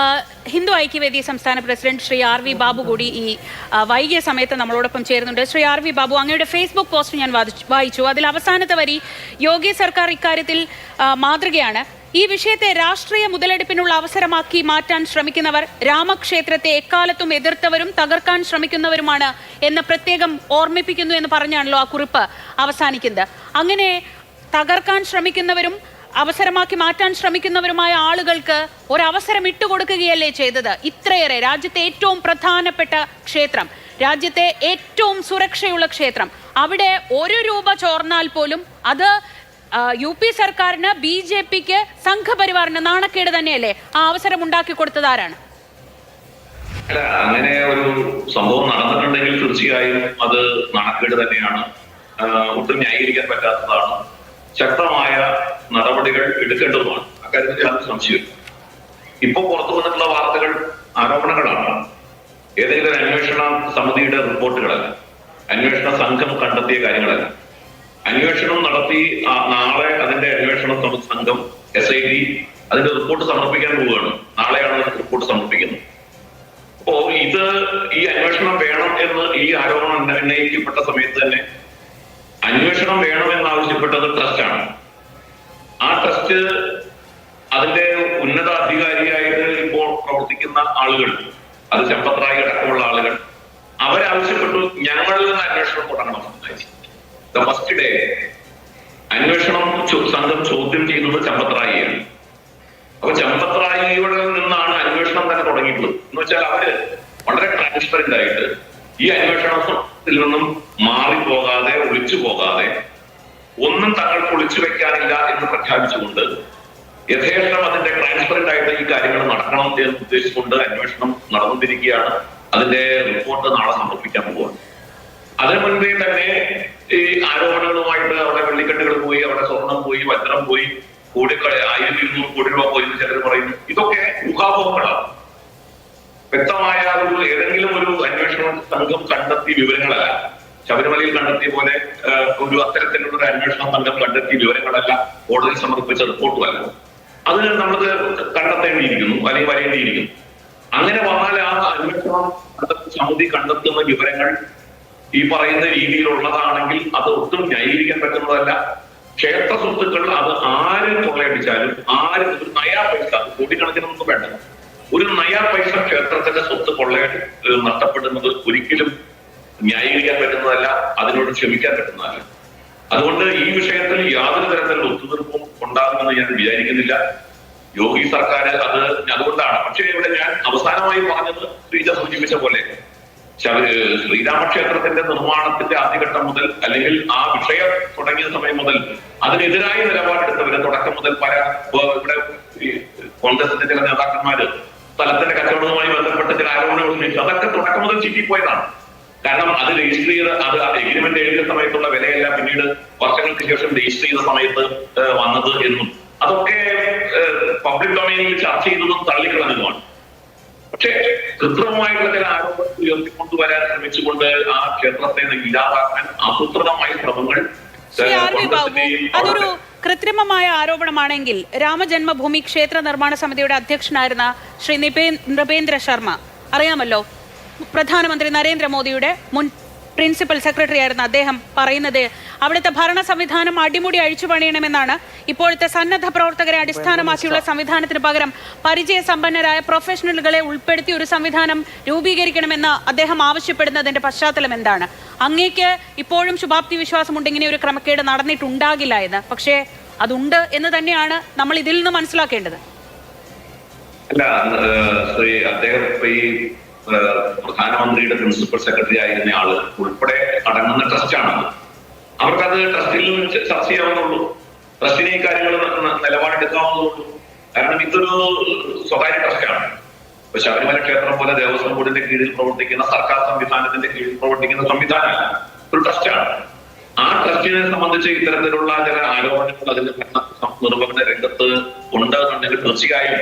ഹിന്ദു ഐക്യവേദി സംസ്ഥാന പ്രസിഡന്റ് ശ്രീ RV ബാബു കൂടി ഈ വൈകിയ സമയത്ത് നമ്മളോടൊപ്പം ചേരുന്നുണ്ട്. ശ്രീ RV ബാബു, അങ്ങയുടെ ഫേസ്ബുക്ക് പോസ്റ്റ് ഞാൻ വായിച്ചു. അതിൽ അവസാനത്തെ വരി, യോഗി സർക്കാർ ഇക്കാര്യത്തിൽ മാതൃകയാണ്. ഈ വിഷയത്തെ രാഷ്ട്രീയ മുതലെടുപ്പിനുള്ള അവസരമാക്കി മാറ്റാൻ ശ്രമിക്കുന്നവർ രാമക്ഷേത്രത്തെ എക്കാലത്തും എതിർത്തവരും തകർക്കാൻ ശ്രമിക്കുന്നവരുമാണ് എന്ന് പ്രത്യേകം ഓർമ്മിപ്പിക്കുന്നു എന്ന് പറഞ്ഞാണല്ലോ ആ കുറിപ്പ് അവസാനിക്കുന്നത്. അങ്ങനെ തകർക്കാൻ ശ്രമിക്കുന്നവരും അവസരമാക്കി മാറ്റാൻ ശ്രമിക്കുന്നവരുമായ ആളുകൾക്ക് ഒരവസരം ഇട്ടുകൊടുക്കുകയല്ലേ ചെയ്തത്? ഇത്രയേറെ രാജ്യത്തെ ഏറ്റവും പ്രധാനപ്പെട്ട ക്ഷേത്രം, രാജ്യത്തെ ഏറ്റവും സുരക്ഷയുള്ള ക്ഷേത്രം, അവിടെ 1 രൂപ ചോർന്നാൽ പോലും അത് UP സർക്കാരിന്, BJPക്ക്, സംഘപരിവാറിന് നാണക്കേട് തന്നെയല്ലേ? ആ അവസരം ഉണ്ടാക്കി കൊടുത്തതാരാണ്? അല്ല, അങ്ങനെ ഒരു സംഭവം നടന്നിട്ടുണ്ടെങ്കിൽ തീർച്ചയായും അത് നാണക്കേട് തന്നെയാണ്, ഒട്ടും ന്യായീകരിക്കാൻ പറ്റാത്തതാണ്. ശക്തമായ നടപടികൾ എടുക്കേണ്ടതുമാണ്, അക്കാര്യത്തിൽ യാതൊരു സംശയമില്ല. ഇപ്പൊ പുറത്തു വന്നിട്ടുള്ള വാർത്തകൾ ആരോപണങ്ങളാണ്, ഏതെങ്കിലും ഒരു അന്വേഷണ സമിതിയുടെ റിപ്പോർട്ടുകളല്ല, അന്വേഷണ സംഘം കണ്ടെത്തിയ കാര്യങ്ങളല്ല. അന്വേഷണം നടത്തി നാളെ അതിന്റെ അന്വേഷണ സംഘം SIT അതിന്റെ റിപ്പോർട്ട് സമർപ്പിക്കാൻ പോവുകയാണ്. നാളെയാണ് റിപ്പോർട്ട് സമർപ്പിക്കുന്നത്. അപ്പോ ഈ അന്വേഷണം വേണം എന്ന് ഈ ആരോപണം ഉന്നയിക്കപ്പെട്ട സമയത്ത് തന്നെ അന്വേഷണം വേണമെന്നാവശ്യപ്പെട്ടത് ട്രസ്റ്റാണ്. ആ ട്രസ്റ്റ് അതിന്റെ ഉന്നത അധികാരിയായിട്ട് ഇപ്പോൾ പ്രവർത്തിക്കുന്ന ആളുകൾ, അത് ചമ്പത്രായി അടക്കമുള്ള ആളുകൾ, അവരാവശ്യപ്പെട്ടു ഞങ്ങളിൽ നിന്ന് അന്വേഷണം തുടങ്ങണം. ഫസ്റ്റ് ഡേ അന്വേഷണം സംഘം ചോദ്യം ചെയ്യുന്നത് ചമ്പത്രായിയാണ്. അപ്പൊ ചമ്പത്രായിയുടെ നിന്നാണ് അന്വേഷണം തന്നെ തുടങ്ങിയിട്ടുള്ളത്. എന്ന് വെച്ചാൽ അവര് വളരെ ട്രാൻസ്പെറന്റ് ആയിട്ട് ഈ അന്വേഷണത്തിൽ നിന്നും മാറിപ്പോകാതെ, ഒളിച്ചു പോകാതെ, ഒന്നും തങ്ങൾക്ക് ഒളിച്ചു വെക്കാനില്ല എന്ന് പ്രഖ്യാപിച്ചുകൊണ്ട് യഥേഷ്ടം അതിന്റെ ട്രാൻസ്പെറന്റ് ആയിട്ട് ഈ കാര്യങ്ങൾ നടക്കണം എന്ന് ഉദ്ദേശിച്ചുകൊണ്ട് അന്വേഷണം നടന്നുകൊണ്ടിരിക്കുകയാണ്. അതിന്റെ റിപ്പോർട്ട് നാളെ സമർപ്പിക്കാൻ പോവുകയാണ്. അതിനു മുൻപേ തന്നെ ഈ ആരോപണങ്ങളുമായിട്ട് അവിടെ വെള്ളിക്കെട്ടുകൾ പോയി, അവിടെ സ്വർണം പോയി, വജ്രം പോയി, 1200 കോടി രൂപ പോയി എന്ന് ചിലർ പറയുന്നു. ഇതൊക്കെ ഊഹാപോഹങ്ങളാണ്. വ്യക്തമായ ഏതെങ്കിലും ഒരു അന്വേഷണ സംഘം കണ്ടെത്തിയ വിവരങ്ങളല്ല, ശബരിമലയിൽ കണ്ടെത്തിയ പോലെ ഒരു അത്തരത്തിലുള്ള ഒരു അന്വേഷണ സംഘം കണ്ടെത്തിയ വിവരങ്ങളല്ല, കോടതിയിൽ സമർപ്പിച്ച റിപ്പോർട്ടുമല്ല. അത് നമ്മൾ കണ്ടെത്തേണ്ടിയിരിക്കുന്നു, അല്ലെങ്കിൽ വരേണ്ടിയിരിക്കുന്നു. അങ്ങനെ വന്നാൽ ആ അന്വേഷണ സമിതി കണ്ടെത്തുന്ന വിവരങ്ങൾ ഈ പറയുന്ന രീതിയിലുള്ളതാണെങ്കിൽ അത് ഒട്ടും ന്യായീകരിക്കാൻ പറ്റുന്നതല്ല. ക്ഷേത്ര സ്വത്തുക്കൾ അത് ആര് കൊള്ളയടിച്ചാലും, ആര് ഒരു നയാ പൈസ, കോടിക്കണക്കിനൊന്നും വേണ്ട, ഒരു നയാ പൈസ ക്ഷേത്രത്തിന്റെ സ്വത്ത് നഷ്ടപ്പെടുന്നത് ഒരിക്കലും ന്യായീകരിക്കാൻ പറ്റുന്നതല്ല, അതിനോട് ക്ഷമിക്കാൻ പറ്റുന്നതല്ല. അതുകൊണ്ട് ഈ വിഷയത്തിൽ യാതൊരു തരത്തിലുള്ള ഒത്തുതീർപ്പും ഉണ്ടാകുമെന്ന് ഞാൻ വിചാരിക്കുന്നില്ല. യോഗി സർക്കാർ അതുകൊണ്ടാണ്. പക്ഷേ ഇവിടെ ഞാൻ അവസാനമായി പറഞ്ഞത് ശ്രീജ സൂചിപ്പിച്ച പോലെ ശ്രീരാമക്ഷേത്രത്തിന്റെ നിർമ്മാണത്തിന്റെ ആദ്യഘട്ടം മുതൽ, അല്ലെങ്കിൽ ആ വിഷയം തുടങ്ങിയ സമയം മുതൽ അതിനെതിരായ നിലപാടെടുത്തവര് തുടക്കം മുതൽ പല ഇവിടെ കോൺഗ്രസിന്റെ ചില നേതാക്കന്മാര് സ്ഥലത്തിന്റെ കച്ചവടവുമായി ബന്ധപ്പെട്ട ചില ആരോപണങ്ങൾ ഉന്നയിച്ചു. അതൊക്കെ തുടക്കം മുതൽ ചിറ്റിപ്പോയതാണ്. കാരണം അത് രജിസ്റ്റർ ചെയ്ത്, അത് എഗ്രിമെന്റ് എഴുതിയ സമയത്തുള്ള വിലയല്ല പിന്നീട് വർഷങ്ങൾക്ക് ശേഷം രജിസ്റ്റർ ചെയ്ത സമയത്ത് വന്നത് എന്നും അതൊക്കെ പബ്ലിക് ഡൊമൈനിൽ ചർച്ച ചെയ്തതും തള്ളിക്കളഞ്ഞതുമാണ്. പക്ഷേ കൃത്രിമമായിട്ടുള്ള ചില ആരോപണങ്ങൾ ഉയർത്തിക്കൊണ്ടുവരാൻ ശ്രമിച്ചുകൊണ്ട് ആ ക്ഷേത്രത്തെ ഇല്ലാതാക്കാൻ ആസൂത്രിതമായ ശ്രമങ്ങൾ. അതൊരു കൃത്രിമമായ ആരോപണമാണെങ്കിൽ രാമജന്മഭൂമി ക്ഷേത്ര നിർമ്മാണ സമിതിയുടെ അധ്യക്ഷനായിരുന്ന ശ്രീ നൃപേന്ദ്ര ശർമ്മ, അറിയാമല്ലോ, പ്രധാനമന്ത്രി നരേന്ദ്രമോദിയുടെ മുൻ പ്രിൻസിപ്പൽ സെക്രട്ടറി ആയിരുന്ന അദ്ദേഹം പറയുന്നത് അവിടുത്തെ ഭരണ സംവിധാനം അടിമുടി അഴിച്ചു പണിയണമെന്നാണ്. ഇപ്പോഴത്തെ സന്നദ്ധ പ്രവർത്തകരെ അടിസ്ഥാനമാക്കിയുള്ള സംവിധാനത്തിന് പകരം പരിചയസമ്പന്നരായ പ്രൊഫഷണലുകളെ ഉൾപ്പെടുത്തി ഒരു സംവിധാനം രൂപീകരിക്കണമെന്ന് അദ്ദേഹം ആവശ്യപ്പെടുന്നതിന്റെ പശ്ചാത്തലം എന്താണ്? അങ്ങേക്ക് ഇപ്പോഴും ശുഭാപ്തി വിശ്വാസമുണ്ട് ഇങ്ങനെ ഒരു ക്രമക്കേട് നടന്നിട്ടുണ്ടാകില്ല എന്ന്. പക്ഷേ അതുണ്ട് എന്ന് തന്നെയാണ് നമ്മൾ ഇതിൽ നിന്ന് മനസ്സിലാക്കേണ്ടത്. അല്ല, അദ്ദേഹം ഈ പ്രധാനമന്ത്രിയുടെ പ്രിൻസിപ്പൽ സെക്രട്ടറി ആയിരുന്ന ആള് ഉൾപ്പെടെ അടങ്ങുന്ന ട്രസ്റ്റാണത്. ആ അവർക്കത് ട്രസ്റ്റിൽ ചർച്ച ചെയ്യാവുന്നുള്ളൂ. ട്രസ്റ്റിനെ ഈ കാര്യങ്ങൾ നിലപാടെടുക്കാവുന്നതുള്ളൂ. കാരണം ഇതൊരു സ്വകാര്യ ട്രസ്റ്റാണ്. ഇപ്പൊ ശബരിമല ക്ഷേത്രം പോലെ ദേവസ്വം ബോർഡിന്റെ കീഴിൽ പ്രവർത്തിക്കുന്ന സർക്കാർ സംവിധാനത്തിന്റെ കീഴിൽ പ്രവർത്തിക്കുന്ന സംവിധാനമല്ല, ഒരു ട്രസ്റ്റാണ്. ആ ട്രസ്റ്റിനെ സംബന്ധിച്ച് ഇത്തരത്തിലുള്ള ചില ആരോപണങ്ങൾ അതിന്റെ നിർവഹണ രംഗത്ത് ഉണ്ട് എന്നുണ്ടെങ്കിൽ തീർച്ചയായും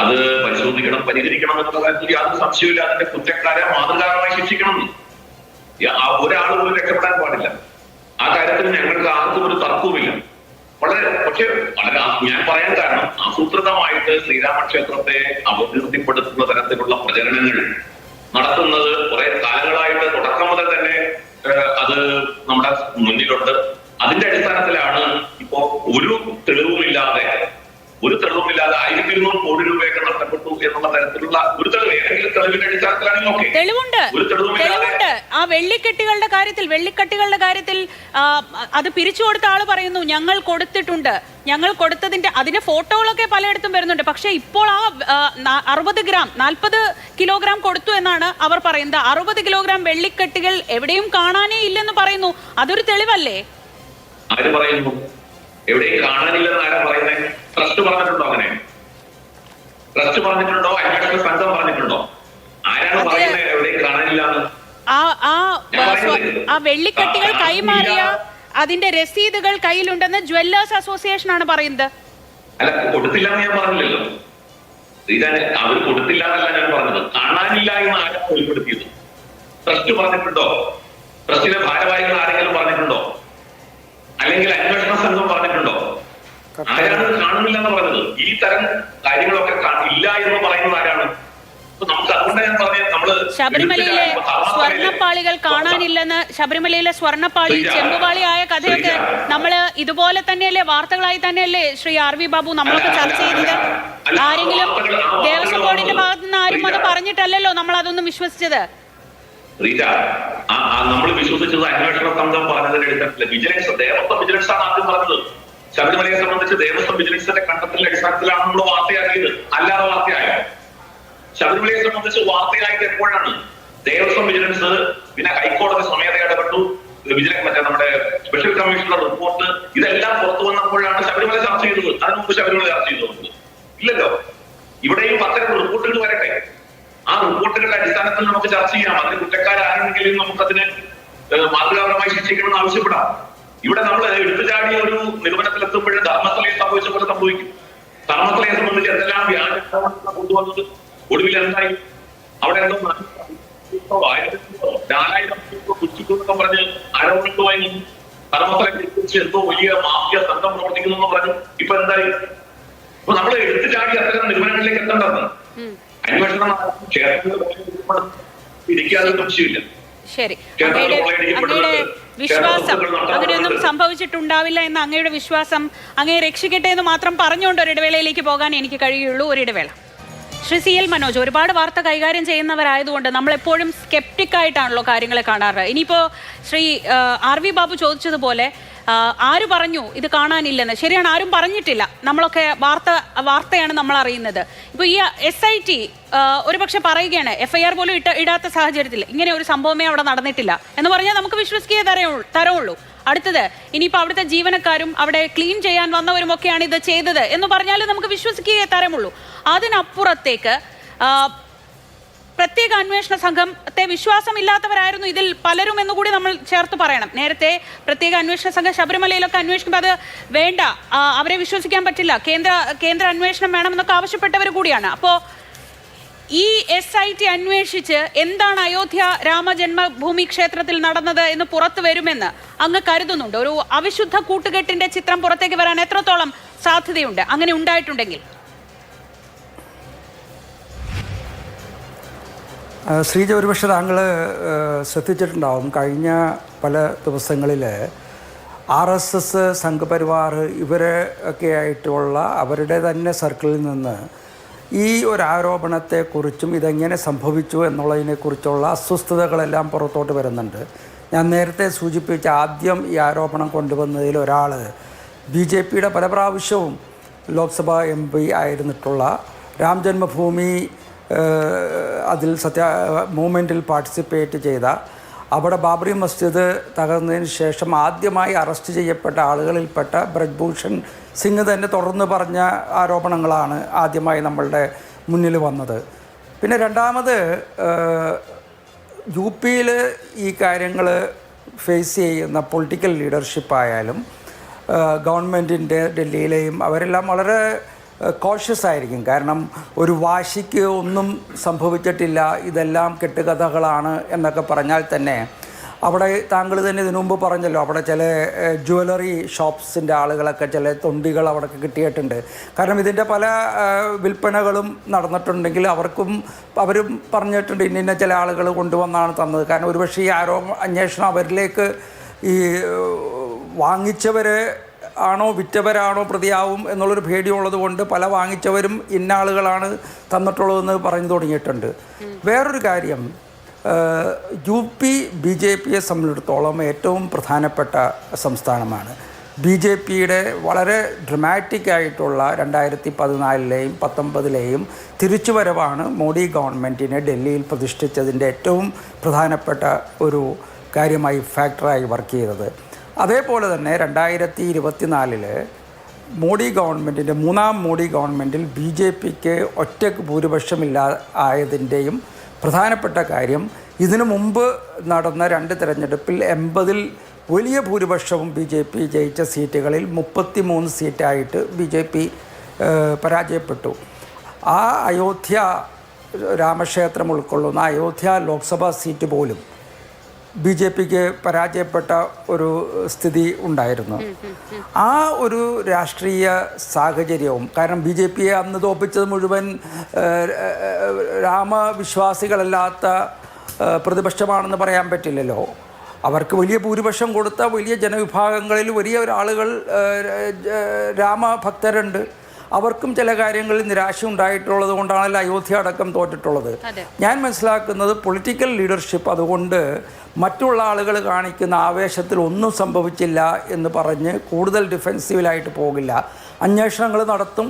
അത് പരിശോധിക്കണം, പരിഹരിക്കണം എന്നുള്ള കാര്യത്തിൽ യാതൊരു സംശയമില്ല. അതിന്റെ കുറ്റക്കാരെ മാതൃകാപരമായി ശിക്ഷിക്കണം. ഒരാൾ പോലും രക്ഷപ്പെടാൻ പാടില്ല. ആ കാര്യത്തിൽ ഞങ്ങൾക്ക് ആർക്കും ഒരു തർക്കവുമില്ല. പക്ഷെ വളരെ ഞാൻ പറയാൻ കാരണം ആസൂത്രിതമായിട്ട് ശ്രീരാമക്ഷേത്രത്തെ അപകീർത്തിപ്പെടുത്തുന്ന തരത്തിലുള്ള പ്രചരണങ്ങൾ നടത്തുന്നത് കുറെ കാലങ്ങളായിട്ട് തുടക്കം മുതൽ തന്നെ അത് നമ്മുടെ മുന്നിലുണ്ട്. അതിന്റെ അടിസ്ഥാനത്തിലാണ് ഇപ്പോ ഒരു തെളിവുമില്ലാതെ 1200 കോടി രൂപയൊക്കെ നഷ്ടപ്പെട്ടു എന്നുള്ള തരത്തിലുള്ള ഒരു തെളിവ് ഏതെങ്കിലും തെളിവിന്റെ അടിസ്ഥാനത്തിലാണെങ്കിൽ ഓക്കെ. തെളിവുണ്ട്. ആ വെള്ളിക്കെട്ടുകളുടെ കാര്യത്തിൽ അത് പിരിച്ചു കൊടുത്ത ആള് പറയുന്നു ഞങ്ങൾ കൊടുത്തിട്ടുണ്ട്, ഞങ്ങൾ കൊടുത്തതിന്റെ അതിന്റെ ഫോട്ടോകളൊക്കെ പലയിടത്തും വരുന്നുണ്ട്. പക്ഷെ ഇപ്പോൾ ആ 40 കിലോഗ്രാം കൊടുത്തു എന്നാണ് അവർ പറയുന്നത്. 60 കിലോഗ്രാം വെള്ളിക്കെട്ടുകൾ എവിടെയും കാണാനേ ഇല്ലെന്ന് പറയുന്നു. അതൊരു തെളിവല്ലേ? ആര് പറയുന്നു? എവിടെയും കാണാനില്ലെന്ന് ആരാ പറയുന്നത്? ട്രസ്റ്റ് പറഞ്ഞിട്ടുണ്ടോ? അങ്ങനെ ട്രസ്റ്റ് പറഞ്ഞിട്ടുണ്ടോ? അന്വേഷണ സംഘം പറഞ്ഞിട്ടുണ്ടോ? ആരാണ് പറയുന്നത് എവിടെയും കാണാനില്ലാന്ന്? ആ വെള്ളിക്കെട്ടുകൾ കൈമാറിയ അതിന്റെ രസീതുകൾ കയ്യിലുണ്ടെന്ന് ജ്വല്ലേഴ്സ് അസോസിയേഷൻ ആണ് പറയുന്നത്. അല്ല, കൊടുത്തില്ലെന്ന് ഞാൻ പറഞ്ഞില്ലല്ലോ. ഇതാണ് അവർ കൊടുത്തില്ല എന്നല്ല ഞാൻ പറഞ്ഞത്. കാണാനില്ല എന്ന് ആരാ വെളിപ്പെടുത്തിയത്? ട്രസ്റ്റ് പറഞ്ഞിട്ടുണ്ടോ? ട്രസ്റ്റിലെ ഭാരവാഹികൾ ആരെങ്കിലും പറഞ്ഞിട്ടുണ്ടോ? അല്ലെങ്കിൽ അന്വേഷണ സംഘം പറഞ്ഞിട്ടുണ്ടോ? ആരാണ് കാണുന്നില്ല എന്ന് പറഞ്ഞത്? ഈ തരം കാര്യങ്ങളൊക്കെ ഇല്ല എന്ന് പറയുന്നത് ആരാണ്? നമുക്ക് അതുകൊണ്ട് ഞാൻ പറഞ്ഞത് നമ്മള് ശബരിമലയിലെ സ്വർണ്ണപ്പാളികൾ കാണാനില്ലെന്ന്, ശബരിമലയിലെ സ്വർണ്ണപ്പാളി ചെമ്പുപാളിയായ കഥയൊക്കെ നമ്മള് ഇതുപോലെ തന്നെയല്ലേ വാർത്തകളായി തന്നെയല്ലേ ശ്രീ RV ബാബു നമ്മളൊക്കെ ചർച്ച ചെയ്തത്? ആരെങ്കിലും ദേവസ്വം ബോർഡിന്റെ ഭാഗത്തു നിന്ന് ആരും അത് പറഞ്ഞിട്ടല്ലല്ലോ നമ്മൾ അതൊന്നും വിശ്വസിച്ചത്. നമ്മൾ വിശ്വസിച്ചത് അന്വേഷണ സംഘം പറഞ്ഞതിന്റെ അടിസ്ഥാനത്തില് ദേവസ്വം വിജിലൻസ് ആണ് ആദ്യം പറഞ്ഞത്. ശബരിമലയെ സംബന്ധിച്ച് ദേവസ്വം വിജിലൻസിന്റെ കണ്ടെത്തലിന്റെ അടിസ്ഥാനത്തിലാണ് നമ്മൾ വാർത്തയാക്കിയത്, അല്ലാതെ വാർത്തയായോ? ശബരിമലയെ സംബന്ധിച്ച് വാർത്തയായിട്ട് എപ്പോഴാണ്? ദേവസ്വം വിജിലൻസ് പിന്നെ ഹൈക്കോടതി സ്വമേധയാ ഇടപെട്ടു, മറ്റേ നമ്മുടെ സ്പെഷ്യൽ കമ്മീഷണർ റിപ്പോർട്ട്, ഇതെല്ലാം പുറത്തു വന്നപ്പോഴാണ് ശബരിമല ചർച്ച ചെയ്തത്. അതിന് മുമ്പ് ശബരിമല ചർച്ച ചെയ്തത് ഇല്ലല്ലോ. ഇവിടെയും അത്തരം റിപ്പോർട്ടുകൾ വരട്ടെ. ആ റിപ്പോർട്ടുകളുടെ അടിസ്ഥാനത്തിൽ നമുക്ക് ചർച്ച ചെയ്യാം. അതിന് കുറ്റക്കാരാണെങ്കിലും നമുക്കതിന് മാതൃകാപരമായി ശിക്ഷിക്കണമെന്ന് ആവശ്യപ്പെടാം. ഇവിടെ നമ്മൾ എടുത്തുചാടിയ ഒരു നിഗമനത്തിലെത്തുമ്പോഴും ധർമ്മസ്ഥലയെ സംഭവിച്ച പോലെ സംഭവിക്കും. ധർമ്മസ്ഥലയെ സംബന്ധിച്ച് എന്തെല്ലാം വ്യാജ കൊണ്ടുവന്നത് ഒടുവിൽ എന്തായി? അവിടെ എന്തോ 4000 കുറ്റിക്കൊക്കെ പറഞ്ഞ് ആരോപണങ്ങളുമായി ധർമ്മസ്ഥലത്തെ കുറിച്ച് എന്തോ വലിയ മാഫിയ സംഘം പ്രവർത്തിക്കുന്നു പറഞ്ഞു. ഇപ്പൊ എന്തായി? അപ്പൊ നമ്മൾ എടുത്തുചാടി അത്തരം നിഗമനങ്ങളിലേക്ക് എത്തേണ്ടതാണ്. അന്വേഷണം ഇരിക്കാതെ സംശയമില്ല. ശരി, അങ്ങയുടെ വിശ്വാസം അങ്ങനെയൊന്നും സംഭവിച്ചിട്ടുണ്ടാവില്ല എന്ന അങ്ങയുടെ വിശ്വാസം അങ്ങയെ രക്ഷിക്കട്ടെ എന്ന് മാത്രം പറഞ്ഞുകൊണ്ട് ഒരിടവേളയിലേക്ക് പോകാൻ എനിക്ക് കഴിയുള്ളൂ. ഒരിടവേള. ശ്രീ CL മനോജ്, ഒരുപാട് വാർത്ത കൈകാര്യം ചെയ്യുന്നവരായതുകൊണ്ട് നമ്മളെപ്പോഴും സ്കെപ്റ്റിക്കായിട്ടാണല്ലോ കാര്യങ്ങളെ കാണാറ്. ഇനിയിപ്പോൾ ശ്രീ RV ബാബു ചോദിച്ചതുപോലെ ആര് പറഞ്ഞു ഇത് കാണാനില്ലെന്ന്? ശരിയാണ്, ആരും പറഞ്ഞിട്ടില്ല. നമ്മളൊക്കെ വാർത്തയാണ് നമ്മൾ അറിയുന്നത്. ഇപ്പോൾ ഈ SIT ഒരുപക്ഷെ പറയുകയാണ് FIR പോലും ഇടാത്ത സാഹചര്യത്തിൽ ഇങ്ങനെ ഒരു സംഭവമേ അവിടെ നടന്നിട്ടില്ല എന്ന് പറഞ്ഞാൽ നമുക്ക് വിശ്വസിക്കേ തരവുള്ളൂ. അടുത്തത് ഇനിയിപ്പോൾ അവിടുത്തെ ജീവനക്കാരും അവിടെ ക്ലീൻ ചെയ്യാൻ വന്നവരുമൊക്കെയാണ് ഇത് ചെയ്തത് എന്ന് പറഞ്ഞാൽ നമുക്ക് വിശ്വസിക്കേ തരമുള്ളൂ. അതിനപ്പുറത്തേക്ക് പ്രത്യേക അന്വേഷണ സംഘത്തെ വിശ്വാസമില്ലാത്തവരായിരുന്നു ഇതിൽ പലരും എന്നുകൂടി നമ്മൾ ചേർത്ത് പറയണം. നേരത്തെ പ്രത്യേക അന്വേഷണ സംഘം ശബരിമലയിലൊക്കെ അന്വേഷിക്കുമ്പോൾ അത് വേണ്ട, അവരെ വിശ്വസിക്കാൻ പറ്റില്ല, കേന്ദ്ര അന്വേഷണം വേണമെന്നൊക്കെ ആവശ്യപ്പെട്ടവർ കൂടിയാണ്. അപ്പോൾ ഈ SIT അന്വേഷിച്ച് എന്താണ് അയോധ്യ രാമജന്മഭൂമി ക്ഷേത്രത്തിൽ നടന്നത് എന്ന് പുറത്തു വരുമെന്ന് അങ്ങ് കരുതുന്നുണ്ട്? ഒരു അവിശുദ്ധ കൂട്ടുകെട്ടിന്റെ ചിത്രം പുറത്തേക്ക് വരാൻ എത്രത്തോളം സാധ്യതയുണ്ട് അങ്ങനെ ഉണ്ടായിട്ടുണ്ടെങ്കിൽ? ശ്രീജ, ഒരുപക്ഷെ താങ്കൾ ശ്രദ്ധിച്ചിട്ടുണ്ടാവും കഴിഞ്ഞ പല ദിവസങ്ങളിൽ RSS സംഘപരിവാർ ഇവരൊക്കെ ആയിട്ടുള്ള അവരുടെ തന്നെ സർക്കിളിൽ നിന്ന് ഈ ഒരു ആരോപണത്തെക്കുറിച്ചും ഇതെങ്ങനെ സംഭവിച്ചു എന്നുള്ളതിനെക്കുറിച്ചുള്ള അസ്വസ്ഥതകളെല്ലാം പുറത്തോട്ട് വരുന്നുണ്ട്. ഞാൻ നേരത്തെ സൂചിപ്പിച്ച ആദ്യം ഈ ആരോപണം കൊണ്ടുവന്നതിൽ ഒരാൾ BJPയുടെ പല പ്രാവശ്യവും ലോക്സഭാ MP ആയിരുന്നിട്ടുള്ള രാം ജന്മഭൂമി അതിൽ മൂവ്മെൻറ്റിൽ പാർട്ടിസിപ്പേറ്റ് ചെയ്ത അവിടെ ബാബറി മസ്ജിദ് തകർന്നതിന് ശേഷം ആദ്യമായി അറസ്റ്റ് ചെയ്യപ്പെട്ട ആളുകളിൽപ്പെട്ട ബ്രജ്ഭൂഷൺ സിംഗ് തന്നെ തുടർന്ന് പറഞ്ഞ ആരോപണങ്ങളാണ് ആദ്യമായി നമ്മളുടെ മുന്നിൽ വന്നത്. പിന്നെ രണ്ടാമത് യു പിയിൽ ഈ കാര്യങ്ങൾ ഫേസ് ചെയ്യുന്ന പൊളിറ്റിക്കൽ ലീഡർഷിപ്പായാലും ഗവൺമെൻറ്റിൻ്റെ ഡൽഹിയിലെയും അവരെല്ലാം വളരെ കോഷ്യസ് ആയിരിക്കും. കാരണം ഒരു വാശിക്ക് ഒന്നും സംഭവിച്ചിട്ടില്ല, ഇതെല്ലാം കെട്ടുകഥകളാണ് എന്നൊക്കെ പറഞ്ഞാൽ തന്നെ അവിടെ താങ്കൾ തന്നെ ഇതിനു മുമ്പ് പറഞ്ഞല്ലോ, അവിടെ ചില ജ്വല്ലറി ഷോപ്സിൻ്റെ ആളുകളൊക്കെ ചില തൊണ്ടികൾ അവിടെ കിട്ടിയിട്ടുണ്ട്. കാരണം ഇതിൻ്റെ പല വിൽപ്പനകളും നടന്നിട്ടുണ്ടെങ്കിൽ അവരും പറഞ്ഞിട്ടുണ്ട് ഇന്ന ചില ആളുകൾ കൊണ്ടുവന്നാണ് തന്നത്. കാരണം ഒരുപക്ഷെ ഈ അന്വേഷണം അവരിലേക്ക് ഈ വാങ്ങിച്ചവരെ ആണോ വിറ്റവരാണോ പ്രതിയാവും എന്നുള്ളൊരു പേടിയുള്ളത് കൊണ്ട് പല വാങ്ങിച്ചവരും ഇന്ന ആളുകളാണ് തന്നിട്ടുള്ളതെന്ന് പറഞ്ഞു തുടങ്ങിയിട്ടുണ്ട്. വേറൊരു കാര്യം, യു പി ബി ജെ പിയെ സംബന്ധിച്ചിടത്തോളം ഏറ്റവും പ്രധാനപ്പെട്ട സംസ്ഥാനമാണ്. ബി ജെ പിയുടെ വളരെ ഡ്രമാറ്റിക് ആയിട്ടുള്ള 2014-ലെയും 2019-ലെയും തിരിച്ചുവരവാണ് മോഡി ഗവൺമെൻറ്റിനെ ഡൽഹിയിൽ പ്രതിഷ്ഠിച്ചതിൻ്റെ ഏറ്റവും പ്രധാനപ്പെട്ട ഒരു കാര്യമായി ഫാക്ടറായി വർക്ക് ചെയ്തത്. അതേപോലെ തന്നെ 2024 മോഡി ഗവൺമെൻറ്റിൻ്റെ മൂന്നാം മോഡി ഗവൺമെൻറ്റിൽ ബി ജെ പിക്ക് ഒറ്റയ്ക്ക് ഭൂരിപക്ഷമില്ലായതിൻ്റെയും പ്രധാനപ്പെട്ട കാര്യം ഇതിനു മുമ്പ് നടന്ന 2 തെരഞ്ഞെടുപ്പിൽ 80-ൽ വലിയ ഭൂരിപക്ഷവും ബി ജെ പി ജയിച്ച സീറ്റുകളിൽ 33 സീറ്റായിട്ട് ബി ജെ പി പരാജയപ്പെട്ടു. ആ അയോധ്യ രാമക്ഷേത്രം ഉൾക്കൊള്ളുന്ന അയോധ്യ ലോക്സഭാ സീറ്റ് പോലും ബി ജെ പിക്ക് പരാജയപ്പെട്ട ഒരു സ്ഥിതി ഉണ്ടായിരുന്നു. ആ ഒരു രാഷ്ട്രീയ സാഹചര്യവും, കാരണം ബി ജെ പിയെ അന്ന് തോൽപ്പിച്ചത് മുഴുവൻ രാമവിശ്വാസികളല്ലാത്ത പ്രതിപക്ഷമാണെന്ന് പറയാൻ പറ്റില്ലല്ലോ. അവർക്ക് വലിയ ഭൂരിപക്ഷം കൊടുത്ത വലിയ ജനവിഭാഗങ്ങളിൽ വലിയ ആളുകൾ രാമഭക്തരുണ്ട്. അവർക്കും ചില കാര്യങ്ങളിൽ നിരാശ ഉണ്ടായിട്ടുള്ളത് കൊണ്ടാണല്ലോ അയോധ്യ അടക്കം തോറ്റിട്ടുള്ളത്. ഞാൻ മനസ്സിലാക്കുന്നത് പൊളിറ്റിക്കൽ ലീഡർഷിപ്പ് അതുകൊണ്ട് മറ്റുള്ള ആളുകൾ കാണിക്കുന്ന ആവേശത്തിൽ ഒന്നും സംഭവിച്ചില്ല എന്ന് പറഞ്ഞ് കൂടുതൽ ഡിഫെൻസീവിലായിട്ട് പോകില്ല. അന്വേഷണങ്ങൾ നടത്തും,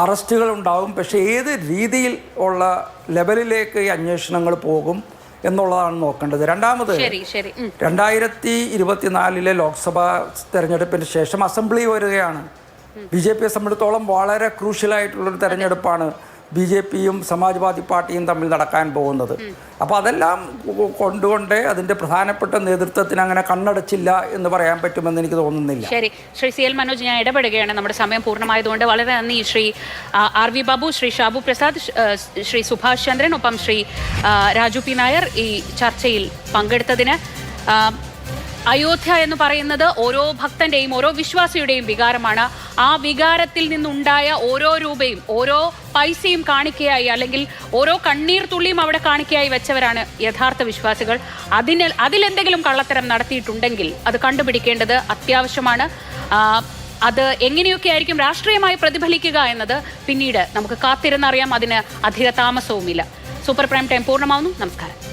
അറസ്റ്റുകൾ ഉണ്ടാവും. പക്ഷേ ഏത് രീതിയിൽ ഉള്ള ലെവലിലേക്ക് ഈ അന്വേഷണങ്ങൾ പോകും എന്നുള്ളതാണ് നോക്കേണ്ടത്. രണ്ടാമത് 2024-ലെ ലോക്സഭാ തെരഞ്ഞെടുപ്പിന് ശേഷം അസംബ്ലി വരികയാണ്. ബി ജെ പിയെ സംബന്ധിച്ചിടത്തോളം വളരെ ക്രൂഷ്യലായിട്ടുള്ളൊരു തെരഞ്ഞെടുപ്പാണ് ബി ജെ പിയും സമാജ്വാദി പാർട്ടിയും തമ്മിൽ നടക്കാൻ പോകുന്നത്. അപ്പോൾ അതെല്ലാം കൊണ്ടുകൊണ്ട് അതിൻ്റെ പ്രധാനപ്പെട്ട നേതൃത്വത്തിന് അങ്ങനെ കണ്ണടച്ചില്ല എന്ന് പറയാൻ പറ്റുമെന്ന് എനിക്ക് തോന്നുന്നില്ല. ശരി, ശ്രീ സി എൽ മനോജ്, ഞാൻ ഇടപെടുകയാണ്. നമ്മുടെ സമയം പൂർണ്ണമായതുകൊണ്ട് വളരെ നന്ദി. ശ്രീ ആർ വി ബാബു, ശ്രീ ഷാബു പ്രസാദ്, ശ്രീ സുഭാഷ് ചന്ദ്രൻ, ഒപ്പം ശ്രീ രാജു പി നായർ ഈ ചർച്ചയിൽ പങ്കെടുത്തതിന്. അയോധ്യ എന്ന് പറയുന്നത് ഓരോ ഭക്തന്റെയും ഓരോ വിശ്വാസിയുടെയും വികാരമാണ്. ആ വികാരത്തിൽ നിന്നുണ്ടായ ഓരോ രൂപയും ഓരോ പൈസയും കാണിക്കയായി, അല്ലെങ്കിൽ ഓരോ കണ്ണീർ തുള്ളിയും അവിടെ കാണിക്കയായി വെച്ചവരാണ് യഥാർത്ഥ വിശ്വാസികൾ. അതിലെന്തെങ്കിലും കള്ളത്തരം നടത്തിയിട്ടുണ്ടെങ്കിൽ അത് കണ്ടുപിടിക്കേണ്ടത് അത്യാവശ്യമാണ്. അത് എങ്ങനെയൊക്കെ ആയിരിക്കും രാഷ്ട്രീയമായി പ്രതിഫലിക്കുക എന്നത് പിന്നീട് നമുക്ക് കാത്തിരുന്നറിയാം. അതിന് അധിക താമസവുമില്ല. സൂപ്പർ പ്രൈം ടൈം പൂർണ്ണമാവുന്നു. നമസ്കാരം.